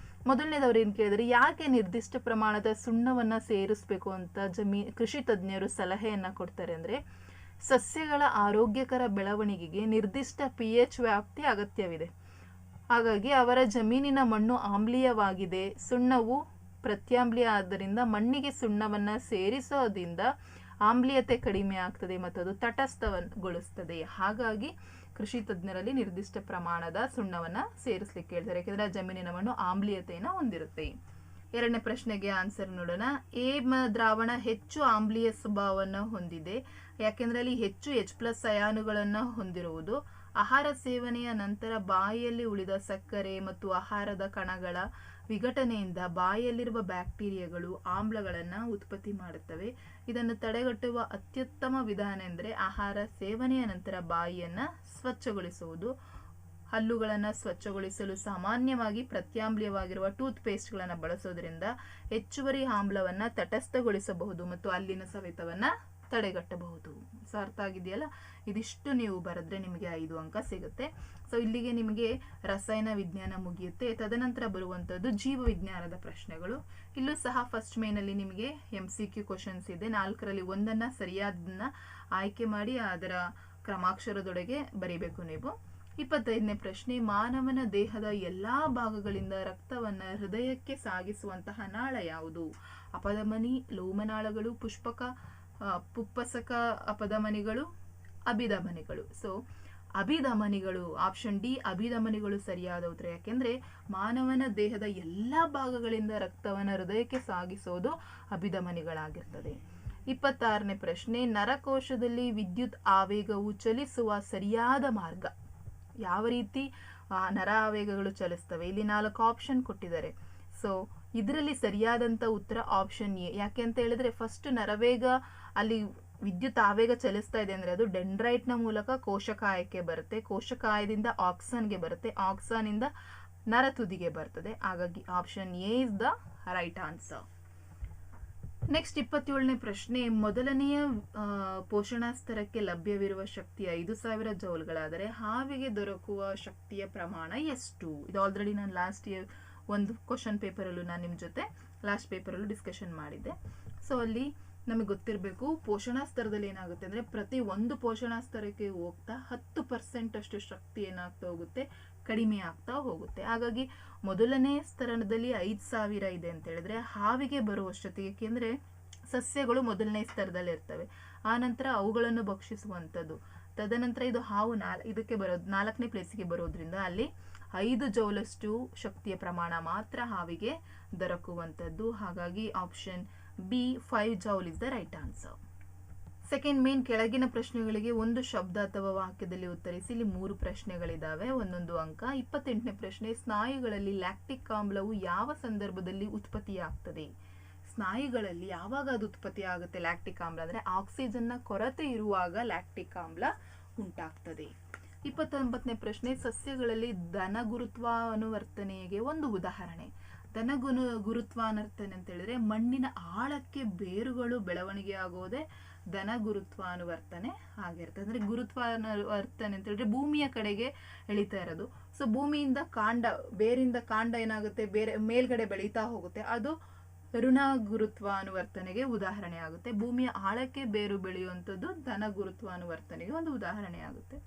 ಮೊದಲನೇದವ್ರು ಏನು ಕೇಳಿದ್ರೆ, ಯಾಕೆ ನಿರ್ದಿಷ್ಟ ಪ್ರಮಾಣದ ಸುಣ್ಣವನ್ನು ಸೇರಿಸಬೇಕು ಅಂತ ಕೃಷಿ ತಜ್ಞರು ಸಲಹೆಯನ್ನ ಕೊಡ್ತಾರೆ ಅಂದ್ರೆ, ಸಸ್ಯಗಳ ಆರೋಗ್ಯಕರ ಬೆಳವಣಿಗೆಗೆ ನಿರ್ದಿಷ್ಟ pH ವ್ಯಾಪ್ತಿ ಅಗತ್ಯವಿದೆ. ಹಾಗಾಗಿ ಅವರ ಜಮೀನಿನ ಮಣ್ಣು ಆಮ್ಲೀಯವಾಗಿದೆ, ಸುಣ್ಣವು ಪ್ರತ್ಯಾಮ್ಲೀಯ, ಆದ್ದರಿಂದ ಮಣ್ಣಿಗೆ ಸುಣ್ಣವನ್ನ ಸೇರಿಸೋದ್ರಿಂದ ಆಮ್ಲೀಯತೆ ಕಡಿಮೆ ಆಗ್ತದೆ ಮತ್ತು ಅದು ತಟಸ್ಥಗೊಳಿಸ್ತದೆ. ಹಾಗಾಗಿ ಕೃಷಿ ತಜ್ಞರಲ್ಲಿ ನಿರ್ದಿಷ್ಟ ಪ್ರಮಾಣದ ಸುಣ್ಣವನ್ನ ಸೇರಿಸಲಿಕ್ಕೆ ಹೇಳ್ತಾರೆ, ಯಾಕೆಂದ್ರೆ ಆ ಜಮೀನಿನ ಮಣ್ಣು ಆಮ್ಲೀಯತೆಯನ್ನು ಹೊಂದಿರುತ್ತೆ. 2ನೇ ಪ್ರಶ್ನೆಗೆ ಆನ್ಸರ್ ನೋಡೋಣ. ಎ ದ್ರಾವಣ ಹೆಚ್ಚು ಆಮ್ಲೀಯ ಸ್ವಭಾವವನ್ನು ಹೊಂದಿದೆ, ಯಾಕೆಂದ್ರೆ ಅಲ್ಲಿ ಹೆಚ್ಚು H+ ಅಯಾನುಗಳನ್ನು ಹೊಂದಿರುವುದು. ಆಹಾರ ಸೇವನೆಯ ನಂತರ ಬಾಯಿಯಲ್ಲಿ ಉಳಿದ ಸಕ್ಕರೆ ಮತ್ತು ಆಹಾರದ ಕಣಗಳ ವಿಘಟನೆಯಿಂದ ಬಾಯಿಯಲ್ಲಿರುವ ಬ್ಯಾಕ್ಟೀರಿಯಾಗಳು ಆಮ್ಲಗಳನ್ನು ಉತ್ಪತ್ತಿ ಮಾಡುತ್ತವೆ. ಇದನ್ನು ತಡೆಗಟ್ಟುವ ಅತ್ಯುತ್ತಮ ವಿಧಾನ ಎಂದರೆ ಆಹಾರ ಸೇವನೆಯ ನಂತರ ಬಾಯಿಯನ್ನು ಸ್ವಚ್ಛಗೊಳಿಸುವುದು. ಹಲ್ಲುಗಳನ್ನು ಸ್ವಚ್ಛಗೊಳಿಸಲು ಸಾಮಾನ್ಯವಾಗಿ ಪ್ರತ್ಯಾಮ್ಲೀಯವಾಗಿರುವ ಟೂತ್ ಪೇಸ್ಟ್ಗಳನ್ನು ಬಳಸೋದ್ರಿಂದ ಹೆಚ್ಚುವರಿ ಆಮ್ಲವನ್ನು ತಟಸ್ಥಗೊಳಿಸಬಹುದು ಮತ್ತು ಅಲ್ಲಿನ ಸವೆತವನ್ನು ತಡೆಗಟ್ಟಬಹುದು. ಸೊ ಅರ್ಥ ಆಗಿದೆಯಲ್ಲ? ಇದಿಷ್ಟು ನೀವು ಬರೆದ್ರೆ ನಿಮಗೆ 5 ಅಂಕ ಸಿಗುತ್ತೆ. ಸೊ ಇಲ್ಲಿಗೆ ನಿಮಗೆ ರಸಾಯನ ವಿಜ್ಞಾನ ಮುಗಿಯುತ್ತೆ. ತದನಂತರ ಬರುವಂಥದ್ದು ಜೀವ ವಿಜ್ಞಾನದ ಪ್ರಶ್ನೆಗಳು. ಇಲ್ಲೂ ಸಹ ಫಸ್ಟ್ ಮೇನಲ್ಲಿ ನಿಮಗೆ MCQ ಕ್ವಶನ್ಸ್ ಇದೆ. 4ರಲ್ಲಿ 1ಅನ್ನ ಸರಿಯಾದನ್ನ ಆಯ್ಕೆ ಮಾಡಿ ಅದರ ಕ್ರಮಾಕ್ಷರದೊಳಗೆ ಬರೀಬೇಕು ನೀವು. 25ನೇ ಪ್ರಶ್ನೆ, ಮಾನವನ ದೇಹದ ಎಲ್ಲಾ ಭಾಗಗಳಿಂದ ರಕ್ತವನ್ನ ಹೃದಯಕ್ಕೆ ಸಾಗಿಸುವಂತಹ ನಾಳ ಯಾವುದು? ಅಪಧಮನಿ, ಲೋಮನಾಳಗಳು, ಪುಪ್ಪಸಕ ಅಪಧಮನಿಗಳು, ಅಭಿಧಮನಿಗಳು. ಸೊ ಅಭಿಧಮನಿಗಳು, ಆಪ್ಷನ್ ಡಿ ಅಭಿಧಮನಿಗಳು ಸರಿಯಾದ ಉತ್ತರ. ಯಾಕೆಂದ್ರೆ ಮಾನವನ ದೇಹದ ಎಲ್ಲಾ ಭಾಗಗಳಿಂದ ರಕ್ತವನ್ನ ಹೃದಯಕ್ಕೆ ಸಾಗಿಸೋದು ಅಭಿಧಮನಿಗಳಾಗಿರ್ತದೆ. 26ನೇ ಪ್ರಶ್ನೆ, ನರಕೋಶದಲ್ಲಿ ವಿದ್ಯುತ್ ಆವೇಗವು ಚಲಿಸುವ ಸರಿಯಾದ ಮಾರ್ಗ ಯಾವ ರೀತಿ ನರ ಆವೇಗಗಳು ಚಲಿಸ್ತವೆ. ಇಲ್ಲಿ 4 ಆಪ್ಷನ್ ಕೊಟ್ಟಿದ್ದಾರೆ. ಸೊ ಇದರಲ್ಲಿ ಸರಿಯಾದಂಥ ಉತ್ತರ ಆಪ್ಷನ್ ಎ. ಯಾಕೆ ಅಂತ ಹೇಳಿದ್ರೆ ಫಸ್ಟ್ ನರವೇಗ ಅಲ್ಲಿ ವಿದ್ಯುತ್ ಆವೇಗ ಚಲಿಸ್ತಾ ಇದೆ ಅಂದರೆ ಅದು ಡೆಂಡ್ರೈಟ್ನ ಮೂಲಕ ಕೋಶಕಾಯಕ್ಕೆ ಬರುತ್ತೆ, ಕೋಶಕಾಯದಿಂದ ಆಕ್ಸನ್ಗೆ ಬರುತ್ತೆ, ಆಕ್ಸನ್ನಿಂದ ನರತುದಿಗೆ ಬರ್ತದೆ. ಹಾಗಾಗಿ option A is the right answer. Next 27ನೇ ಪ್ರಶ್ನೆ, ಮೊದಲನೆಯ ಪೋಷಣಾ ಸ್ತರಕ್ಕೆ ಲಭ್ಯವಿರುವ ಶಕ್ತಿ 5000 ಜೌಲ್ಗಳಾದರೆ ಹಾವಿಗೆ ದೊರಕುವ ಶಕ್ತಿಯ ಪ್ರಮಾಣ ಎಷ್ಟು? ಇದು ಆಲ್ರೆಡಿ ನಾನು ಲಾಸ್ಟ್ ಇಯರ್ ಒಂದು ಕ್ವಶನ್ ಪೇಪರಲ್ಲೂ ನಾನು ನಿಮ್ಮ ಜೊತೆ ಲಾಸ್ಟ್ ಪೇಪರಲ್ಲೂ ಡಿಸ್ಕಷನ್ ಮಾಡಿದ್ದೆ. ಸೊ ಅಲ್ಲಿ ನಮಗೆ ಗೊತ್ತಿರಬೇಕು ಪೋಷಣಾ ಸ್ತರದಲ್ಲಿ ಏನಾಗುತ್ತೆ ಅಂದರೆ ಪ್ರತಿ ಒಂದು ಪೋಷಣಾ ಸ್ತರಕ್ಕೆ ಹೋಗ್ತಾ 10% ಅಷ್ಟು ಶಕ್ತಿ ಏನಾಗ್ತಾ ಹೋಗುತ್ತೆ, ಕಡಿಮೆ ಆಗ್ತಾ ಹೋಗುತ್ತೆ. ಹಾಗಾಗಿ ಮೊದಲನೇ ಸ್ತರದಲ್ಲಿ 5000 ಇದೆ ಅಂತ ಹೇಳಿದ್ರೆ ಹಾವಿಗೆ ಬರುವಷ್ಟೊತ್ತಿಗೆ, ಏಕೆಂದರೆ ಸಸ್ಯಗಳು ಮೊದಲನೇ ಸ್ತರದಲ್ಲಿ ಇರ್ತವೆ, ಆನಂತರ ಅವುಗಳನ್ನು ಭಕ್ಷಿಸುವಂಥದ್ದು, ತದನಂತರ ಇದು ಹಾವು ಇದಕ್ಕೆ ಬರೋದು 4ನೇ ಪ್ಲೇಸಿಗೆ ಬರೋದ್ರಿಂದ ಅಲ್ಲಿ 5 ಜೌಲಷ್ಟು ಶಕ್ತಿಯ ಪ್ರಮಾಣ ಮಾತ್ರ ಹಾವಿಗೆ ದೊರಕುವಂಥದ್ದು. ಹಾಗಾಗಿ option B 5 joule is the right answer. Second main, ಕೆಳಗಿನ ಪ್ರಶ್ನೆಗಳಿಗೆ ಒಂದು ಶಬ್ದ ಅಥವಾ ವಾಕ್ಯದಲ್ಲಿ ಉತ್ತರಿಸಿ. ಇಲ್ಲಿ 3 ಪ್ರಶ್ನೆಗಳಿದಾವೆ, ಒಂದೊಂದು ಅಂಕ. 28ನೇ ಪ್ರಶ್ನೆ, ಸ್ನಾಯುಗಳಲ್ಲಿ ಲ್ಯಾಕ್ಟಿಕ್ ಆಮ್ಲವು ಯಾವ ಸಂದರ್ಭದಲ್ಲಿ ಉತ್ಪತ್ತಿಯಾಗ್ತದೆ? ಸ್ನಾಯುಗಳಲ್ಲಿ ಯಾವಾಗ ಅದು ಉತ್ಪತ್ತಿ ಆಗುತ್ತೆ ಲ್ಯಾಕ್ಟಿಕ್ ಆಮ್ಲ ಅಂದರೆ ಆಕ್ಸಿಜನ್ನ ಕೊರತೆ ಇರುವಾಗ ಲ್ಯಾಕ್ಟಿಕ್ ಆಮ್ಲ ಉಂಟಾಗ್ತದೆ. 29ನೇ ಪ್ರಶ್ನೆ, ಸಸ್ಯಗಳಲ್ಲಿ ಧನ ಗುರುತ್ವಾನುವರ್ತನೆಗೆ ಒಂದು ಉದಾಹರಣೆ. ಧನ ಗುರುತ್ವಾನುವರ್ತನೆ ಅಂತ ಹೇಳಿದ್ರೆ ಮಣ್ಣಿನ ಆಳಕ್ಕೆ ಬೇರುಗಳು ಬೆಳವಣಿಗೆ ಆಗೋದೇ ಧನ ಗುರುತ್ವಾನುವರ್ತನೆ ಆಗಿರುತ್ತೆ. ಅಂದ್ರೆ ಗುರುತ್ವಾನುವರ್ತನೆ ಅಂತ ಹೇಳಿದ್ರೆ ಭೂಮಿಯ ಕಡೆಗೆ ಎಳಿತಾ ಇರೋದು. ಸೊ ಭೂಮಿಯಿಂದ ಕಾಂಡ, ಬೇರಿಂದ ಕಾಂಡ ಏನಾಗುತ್ತೆ, ಬೇರೆ ಮೇಲ್ಗಡೆ ಬೆಳೀತಾ ಹೋಗುತ್ತೆ, ಅದು ಋಣ ಗುರುತ್ವಾನುವರ್ತನೆಗೆ ಉದಾಹರಣೆ ಆಗುತ್ತೆ. ಭೂಮಿಯ ಆಳಕ್ಕೆ ಬೇರು ಬೆಳೆಯುವಂಥದ್ದು ಧನ ಗುರುತ್ವಾನುವರ್ತನೆಗೆ ಒಂದು ಉದಾಹರಣೆ ಆಗುತ್ತೆ.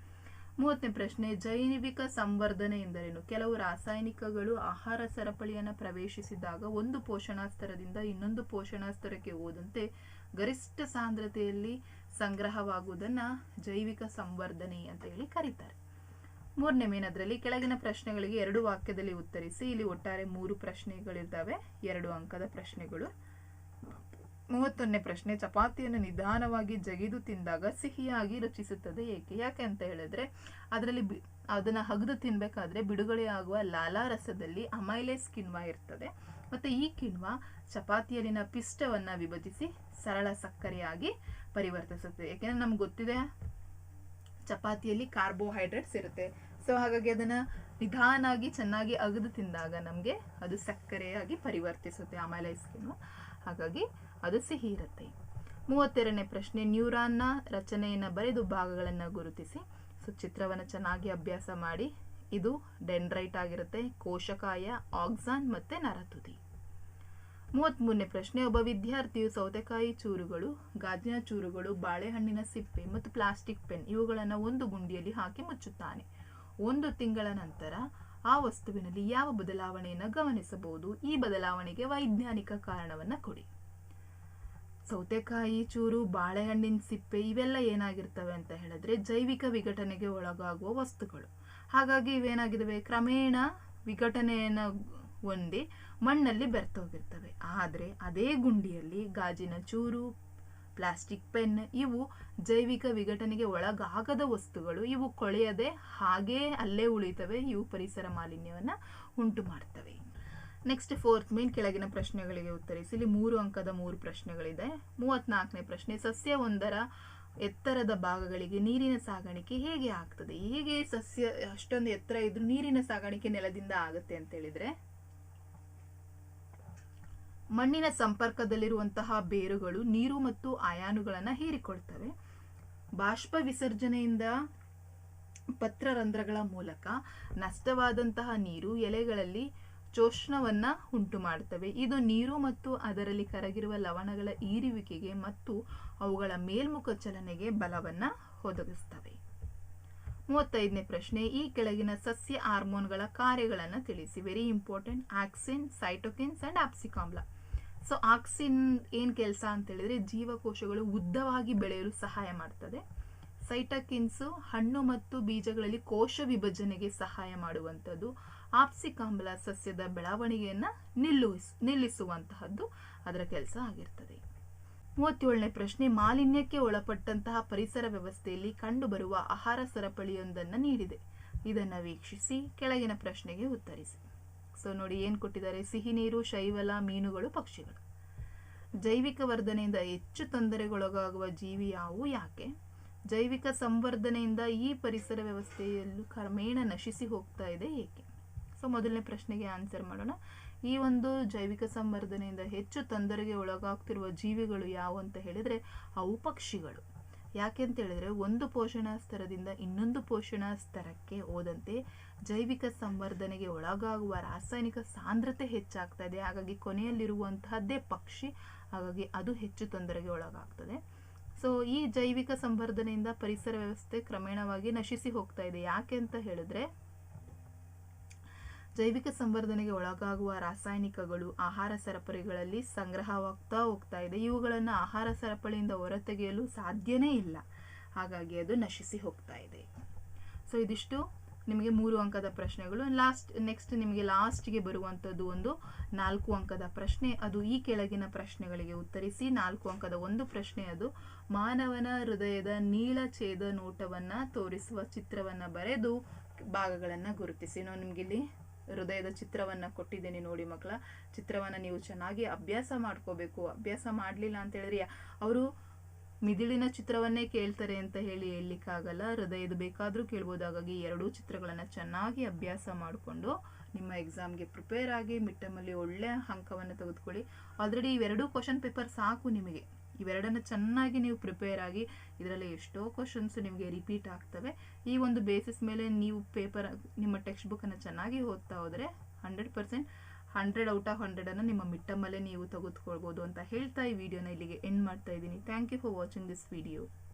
30ನೇ ಪ್ರಶ್ನೆ, ಜೈವಿಕ ಸಂವರ್ಧನೆ ಎಂದರೇನು? ಕೆಲವು ರಾಸಾಯನಿಕಗಳು ಆಹಾರ ಸರಪಳಿಯನ್ನು ಪ್ರವೇಶಿಸಿದಾಗ ಒಂದು ಪೋಷಣಾ ಸ್ತರದಿಂದ ಇನ್ನೊಂದು ಪೋಷಣಾ ಸ್ತರಕ್ಕೆ ಹೋದಂತೆ ಗರಿಷ್ಠ ಸಾಂದ್ರತೆಯಲ್ಲಿ ಸಂಗ್ರಹವಾಗುವುದನ್ನ ಜೈವಿಕ ಸಂವರ್ಧನೆ ಅಂತ ಹೇಳಿ ಕರೀತಾರೆ. 3ನೇ ಮೇನದ್ರಲ್ಲಿ ಕೆಳಗಿನ ಪ್ರಶ್ನೆಗಳಿಗೆ 2 ವಾಕ್ಯದಲ್ಲಿ ಉತ್ತರಿಸಿ. ಇಲ್ಲಿ ಒಟ್ಟಾರೆ 3 ಪ್ರಶ್ನೆಗಳಿದ್ದಾವೆ, 2 ಅಂಕದ ಪ್ರಶ್ನೆಗಳು. 31ನೇ ಪ್ರಶ್ನೆ, ಚಪಾತಿಯನ್ನು ನಿಧಾನವಾಗಿ ಜಗಿದು ತಿಂದಾಗ ಸಿಹಿಯಾಗಿ ರುಚಿಸುತ್ತದೆ ಏಕೆ? ಯಾಕೆ ಅಂತ ಹೇಳಿದ್ರೆ ಅದರಲ್ಲಿ ಅದನ್ನ ಹಗದು ತಿನ್ಬೇಕಾದ್ರೆ ಬಿಡುಗಡೆ ಆಗುವ ಲಾಲಾರಸದಲ್ಲಿ ಅಮೈಲೇಸ್ ಕಿಣ್ವ ಇರ್ತದೆ. ಮತ್ತೆ ಈ ಕಿಣ್ವ ಚಪಾತಿಯಲ್ಲಿನ ಪಿಷ್ಟವನ್ನ ವಿಭಜಿಸಿ ಸರಳ ಸಕ್ಕರೆಯಾಗಿ ಪರಿವರ್ತಿಸುತ್ತದೆ. ಯಾಕೆಂದ್ರೆ ನಮ್ಗೆ ಗೊತ್ತಿದೆ ಚಪಾತಿಯಲ್ಲಿ ಕಾರ್ಬೋಹೈಡ್ರೇಟ್ಸ್ ಇರುತ್ತೆ. ಸೊ ಹಾಗಾಗಿ ಅದನ್ನ ನಿಧಾನಾಗಿ ಚೆನ್ನಾಗಿ ಅಗದು ತಿಂದಾಗ ನಮಗೆ ಅದು ಸಕ್ಕರೆಯಾಗಿ ಪರಿವರ್ತಿಸುತ್ತೆ ಅಮೈಲೇಸ್ ಕಿಣ್ವ, ಹಾಗಾಗಿ ಅದು ಸಿಹಿ ಇರುತ್ತೆ. 32ನೇ ಪ್ರಶ್ನೆ, ನ್ಯೂರಾನ್ನ ರಚನೆಯನ್ನು ಬರೆದು ಭಾಗಗಳನ್ನು ಗುರುತಿಸಿ. ಸೊ ಚಿತ್ರವನ್ನು ಚೆನ್ನಾಗಿ ಅಭ್ಯಾಸ ಮಾಡಿ. ಇದು ಡೆಂಡ್ರೈಟ್ ಆಗಿರುತ್ತೆ, ಕೋಶಕಾಯ, ಆಕ್ಸಾನ್ ಮತ್ತೆ ನರತುದಿ. 33ನೇ ಪ್ರಶ್ನೆ, ಒಬ್ಬ ವಿದ್ಯಾರ್ಥಿಯು ಸೌತೆಕಾಯಿ ಚೂರುಗಳು, ಗಾಜಿನ ಚೂರುಗಳು, ಬಾಳೆಹಣ್ಣಿನ ಸಿಪ್ಪೆ ಮತ್ತು ಪ್ಲಾಸ್ಟಿಕ್ ಪೆನ್ ಇವುಗಳನ್ನು ಒಂದು ಗುಂಡಿಯಲ್ಲಿ ಹಾಕಿ ಮುಚ್ಚುತ್ತಾನೆ. 1 ತಿಂಗಳ ನಂತರ ಆ ವಸ್ತುವಿನಲ್ಲಿ ಯಾವ ಬದಲಾವಣೆಯನ್ನು ಗಮನಿಸಬಹುದು? ಈ ಬದಲಾವಣೆಗೆ ವೈಜ್ಞಾನಿಕ ಕಾರಣವನ್ನ ಕೊಡಿ. ಸೌತೆಕಾಯಿ ಚೂರು, ಬಾಳೆಹಣ್ಣಿನ ಸಿಪ್ಪೆ ಇವೆಲ್ಲ ಏನಾಗಿರ್ತವೆ ಅಂತ ಹೇಳಿದ್ರೆ ಜೈವಿಕ ವಿಘಟನೆಗೆ ಒಳಗಾಗುವ ವಸ್ತುಗಳು. ಹಾಗಾಗಿ ಇವೇನಾಗಿದ್ದಾವೆ, ಕ್ರಮೇಣ ವಿಘಟನೆಯನ್ನು ಹೊಂದಿ ಮಣ್ಣಲ್ಲಿ ಬೆರ್ತೋಗಿರ್ತವೆ. ಆದರೆ ಅದೇ ಗುಂಡಿಯಲ್ಲಿ ಗಾಜಿನ ಚೂರು, ಪ್ಲಾಸ್ಟಿಕ್ ಪೆನ್ ಇವು ಜೈವಿಕ ವಿಘಟನೆಗೆ ಒಳಗಾಗದ ವಸ್ತುಗಳು. ಇವು ಕೊಳೆಯದೆ ಹಾಗೇ ಅಲ್ಲೇ ಉಳಿತವೆ. ಇವು ಪರಿಸರ ಮಾಲಿನ್ಯವನ್ನ ಉಂಟು ಮಾಡ್ತವೆ. ನೆಕ್ಸ್ಟ್ 4th ಮೇನ್, ಕೆಳಗಿನ ಪ್ರಶ್ನೆಗಳಿಗೆ ಉತ್ತರಿಸಿ. ಇಲ್ಲಿ 3 ಅಂಕದ 3 ಪ್ರಶ್ನೆಗಳಿದೆ. 34ನೇ ಪ್ರಶ್ನೆ, ಸಸ್ಯ ಒಂದರ ಎತ್ತರದ ಭಾಗಗಳಿಗೆ ನೀರಿನ ಸಾಗಾಣಿಕೆ ಹೇಗೆ ಆಗ್ತದೆ? ಹೇಗೆ ಸಸ್ಯ ಅಷ್ಟೊಂದು ಎತ್ತರ ಇದ್ರೂ ನೀರಿನ ಸಾಗಾಣಿಕೆ ನೆಲದಿಂದ ಆಗುತ್ತೆ ಅಂತ ಹೇಳಿದ್ರೆ ಮಣ್ಣಿನ ಸಂಪರ್ಕದಲ್ಲಿರುವಂತಹ ಬೇರುಗಳು ನೀರು ಮತ್ತು ಅಯಾನುಗಳನ್ನು ಹೀರಿಕೊಳ್ತವೆ. ಬಾಷ್ಪ ವಿಸರ್ಜನೆಯಿಂದ ಪತ್ರರಂಧ್ರಗಳ ಮೂಲಕ ನಷ್ಟವಾದಂತಹ ನೀರು ಎಲೆಗಳಲ್ಲಿ ಚೋಷ್ಣವನ್ನ ಉಂಟು ಮಾಡ್ತವೆ. ಇದು ನೀರು ಮತ್ತು ಅದರಲ್ಲಿ ಕರಗಿರುವ ಲವಣಗಳ ಹೀರುವಿಕೆಗೆ ಮತ್ತು ಅವುಗಳ ಮೇಲ್ಮುಖ ಚಲನೆಗೆ ಬಲವನ್ನ ಒದಗಿಸ್ತವೆ. 35ನೇ ಪ್ರಶ್ನೆ, ಈ ಕೆಳಗಿನ ಸಸ್ಯ ಹಾರ್ಮೋನ್ಗಳ ಕಾರ್ಯಗಳನ್ನು ತಿಳಿಸಿ. Very important. Auxin, cytokinins and ಆಪ್ಸಿಕಾಮ್ಲ. ಸೊ ಆಕ್ಸಿನ್ ಏನ್ ಕೆಲಸ ಅಂತ ಹೇಳಿದ್ರೆ ಜೀವಕೋಶಗಳು ಉದ್ದವಾಗಿ ಬೆಳೆಯಲು ಸಹಾಯ ಮಾಡ್ತದೆ. ಸೈಟೋಕಿನ್ಸ್ ಹಣ್ಣು ಮತ್ತು ಬೀಜಗಳಲ್ಲಿ ಕೋಶ ವಿಭಜನೆಗೆ ಸಹಾಯ ಮಾಡುವಂಥದ್ದು. ಆಪ್ಸಿಕಾಮ್ಲ ಸಸ್ಯದ ಬೆಳವಣಿಗೆಯನ್ನ ನಿಲ್ಲಿಸುವಂತಹದ್ದು ಅದರ ಕೆಲಸ ಆಗಿರ್ತದೆ. 37ನೇ ಪ್ರಶ್ನೆ, ಮಾಲಿನ್ಯಕ್ಕೆ ಒಳಪಟ್ಟಂತಹ ಪರಿಸರ ವ್ಯವಸ್ಥೆಯಲ್ಲಿ ಕಂಡುಬರುವ ಆಹಾರ ಸರಪಳಿಯೊಂದನ್ನು ನೀಡಿದೆ. ಇದನ್ನು ವೀಕ್ಷಿಸಿ ಕೆಳಗಿನ ಪ್ರಶ್ನೆಗೆ ಉತ್ತರಿಸಿ. ಸೊ ನೋಡಿ ಏನು ಕೊಟ್ಟಿದ್ದಾರೆ, ಸಿಹಿ ನೀರು, ಶೈವಲ, ಮೀನುಗಳು, ಪಕ್ಷಿಗಳು. ಜೈವಿಕ ವರ್ಧನೆಯಿಂದ ಹೆಚ್ಚು ತೊಂದರೆಗೊಳಗಾಗುವ ಜೀವಿ ಯಾವುವು, ಯಾಕೆ? ಜೈವಿಕ ಸಂವರ್ಧನೆಯಿಂದ ಈ ಪರಿಸರ ವ್ಯವಸ್ಥೆಯಲ್ಲೂ ಕ್ರಮೇಣ ನಶಿಸಿ ಹೋಗ್ತಾ ಇದೆ, ಏಕೆ? ಸೊ ಮೊದಲನೇ ಪ್ರಶ್ನೆಗೆ ಆನ್ಸರ್ ಮಾಡೋಣ. ಈ ಒಂದು ಜೈವಿಕ ಸಂವರ್ಧನೆಯಿಂದ ಹೆಚ್ಚು ತೊಂದರೆಗೆ ಒಳಗಾಗ್ತಿರುವ ಜೀವಿಗಳು ಯಾವುವು ಅಂತ ಹೇಳಿದರೆ ಅವು ಪಕ್ಷಿಗಳು. ಯಾಕೆ ಅಂತ ಹೇಳಿದ್ರೆ ಒಂದು ಪೋಷಣಾ ಸ್ತರದಿಂದ ಇನ್ನೊಂದು ಪೋಷಣಾ ಸ್ತರಕ್ಕೆ ಹೋದಂತೆ ಜೈವಿಕ ಸಂವರ್ಧನೆಗೆ ಒಳಗಾಗುವ ರಾಸಾಯನಿಕ ಸಾಂದ್ರತೆ ಹೆಚ್ಚಾಗ್ತಾ ಇದೆ. ಹಾಗಾಗಿ ಕೊನೆಯಲ್ಲಿರುವಂತಹದ್ದೇ ಪಕ್ಷಿ, ಹಾಗಾಗಿ ಅದು ಹೆಚ್ಚು ತೊಂದರೆಗೆ ಒಳಗಾಗ್ತದೆ. ಸೊ ಈ ಜೈವಿಕ ಸಂವರ್ಧನೆಯಿಂದ ಪರಿಸರ ವ್ಯವಸ್ಥೆ ಕ್ರಮೇಣವಾಗಿ ನಶಿಸಿ ಹೋಗ್ತಾ ಇದೆ. ಯಾಕೆ ಅಂತ ಹೇಳಿದ್ರೆ ಜೈವಿಕ ಸಂವರ್ಧನೆಗೆ ಒಳಗಾಗುವ ರಾಸಾಯನಿಕಗಳು ಆಹಾರ ಸರಪಳಿಗಳಲ್ಲಿ ಸಂಗ್ರಹವಾಗ್ತಾ ಹೋಗ್ತಾ ಇದೆ. ಇವುಗಳನ್ನು ಆಹಾರ ಸರಪಳಿಯಿಂದ ಹೊರತೆಗೆಯಲು ಸಾಧ್ಯನೇ ಇಲ್ಲ, ಹಾಗಾಗಿ ಅದು ನಶಿಸಿ ಹೋಗ್ತಾ ಇದೆ. ಸೊ ಇದಿಷ್ಟು ನಿಮಗೆ 3 ಅಂಕದ ಪ್ರಶ್ನೆಗಳು. ನೆಕ್ಸ್ಟ್ ನಿಮಗೆ ಲಾಸ್ಟ್ಗೆ ಬರುವಂಥದ್ದು ಒಂದು 4 ಅಂಕದ ಪ್ರಶ್ನೆ. ಅದು ಈ ಕೆಳಗಿನ ಪ್ರಶ್ನೆಗಳಿಗೆ ಉತ್ತರಿಸಿ. 4 ಅಂಕದ ಒಂದು ಪ್ರಶ್ನೆ, ಅದು ಮಾನವನ ಹೃದಯದ ನೀಳಛೇದ ನೋಟವನ್ನು ತೋರಿಸುವ ಚಿತ್ರವನ್ನು ಬರೆದು ಭಾಗಗಳನ್ನು ಗುರುತಿಸಿ. ನಾವು ನಿಮಗೆ ಇಲ್ಲಿ ಹೃದಯದ ಚಿತ್ರವನ್ನು ಕೊಟ್ಟಿದ್ದೀನಿ ನೋಡಿ ಮಕ್ಕಳ. ಚಿತ್ರವನ್ನು ನೀವು ಚೆನ್ನಾಗಿ ಅಭ್ಯಾಸ ಮಾಡ್ಕೋಬೇಕು. ಅಭ್ಯಾಸ ಮಾಡಲಿಲ್ಲ ಅಂತ ಹೇಳಿದ್ರೆ ಅವರು ಮಿದುಳಿನ ಚಿತ್ರವನ್ನೇ ಕೇಳ್ತಾರೆ ಅಂತ ಹೇಳಲಿಕ್ಕಾಗಲ್ಲ, ಹೃದಯದ ಬೇಕಾದರೂ ಕೇಳ್ಬೋದು. ಹಾಗಾಗಿ 2 ಚಿತ್ರಗಳನ್ನು ಚೆನ್ನಾಗಿ ಅಭ್ಯಾಸ ಮಾಡಿಕೊಂಡು ನಿಮ್ಮ ಎಕ್ಸಾಮ್ಗೆ ಪ್ರಿಪೇರ್ ಆಗಿ ಮಿಡ್ ಟರ್ಮಲ್ಲಿ ಒಳ್ಳೆಯ ಅಂಕವನ್ನು ತೆಗೆದುಕೊಳ್ಳಿ. ಆಲ್ರೆಡಿ ಇವೆರಡೂ ಕ್ವಶನ್ ಪೇಪರ್ ಸಾಕು ನಿಮಗೆ. ಇವೆರಡನ್ನು ಚೆನ್ನಾಗಿ ನೀವು ಪ್ರಿಪೇರ್ ಆಗಿ, ಇದರಲ್ಲಿ ಎಷ್ಟೋ ಕ್ವಶನ್ಸ್ ನಿಮಗೆ ರಿಪೀಟ್ ಆಗ್ತವೆ. ಈ ಒಂದು ಬೇಸಿಸ್ ಮೇಲೆ ನೀವು ನಿಮ್ಮ ಟೆಕ್ಸ್ಟ್ ಬುಕ್ಕನ್ನು ಚೆನ್ನಾಗಿ ಓದ್ತಾ ಹೋದರೆ 100% 100 ಔಟ್ ಆಫ್ 100 ಅನ್ನು ನಿಮ್ಮ ಮಿಡ್ ಟರ್ಮಲ್ಲೇ ನೀವು ತೆಗೆದುಕೊಳ್ಬೋದು ಅಂತ ಹೇಳ್ತಾ ಈ ವಿಡಿಯೋನ ಇಲ್ಲಿಗೆ ಎಂಡ್ ಮಾಡ್ತಾ ಇದ್ದೀನಿ. Thank you for watching this video.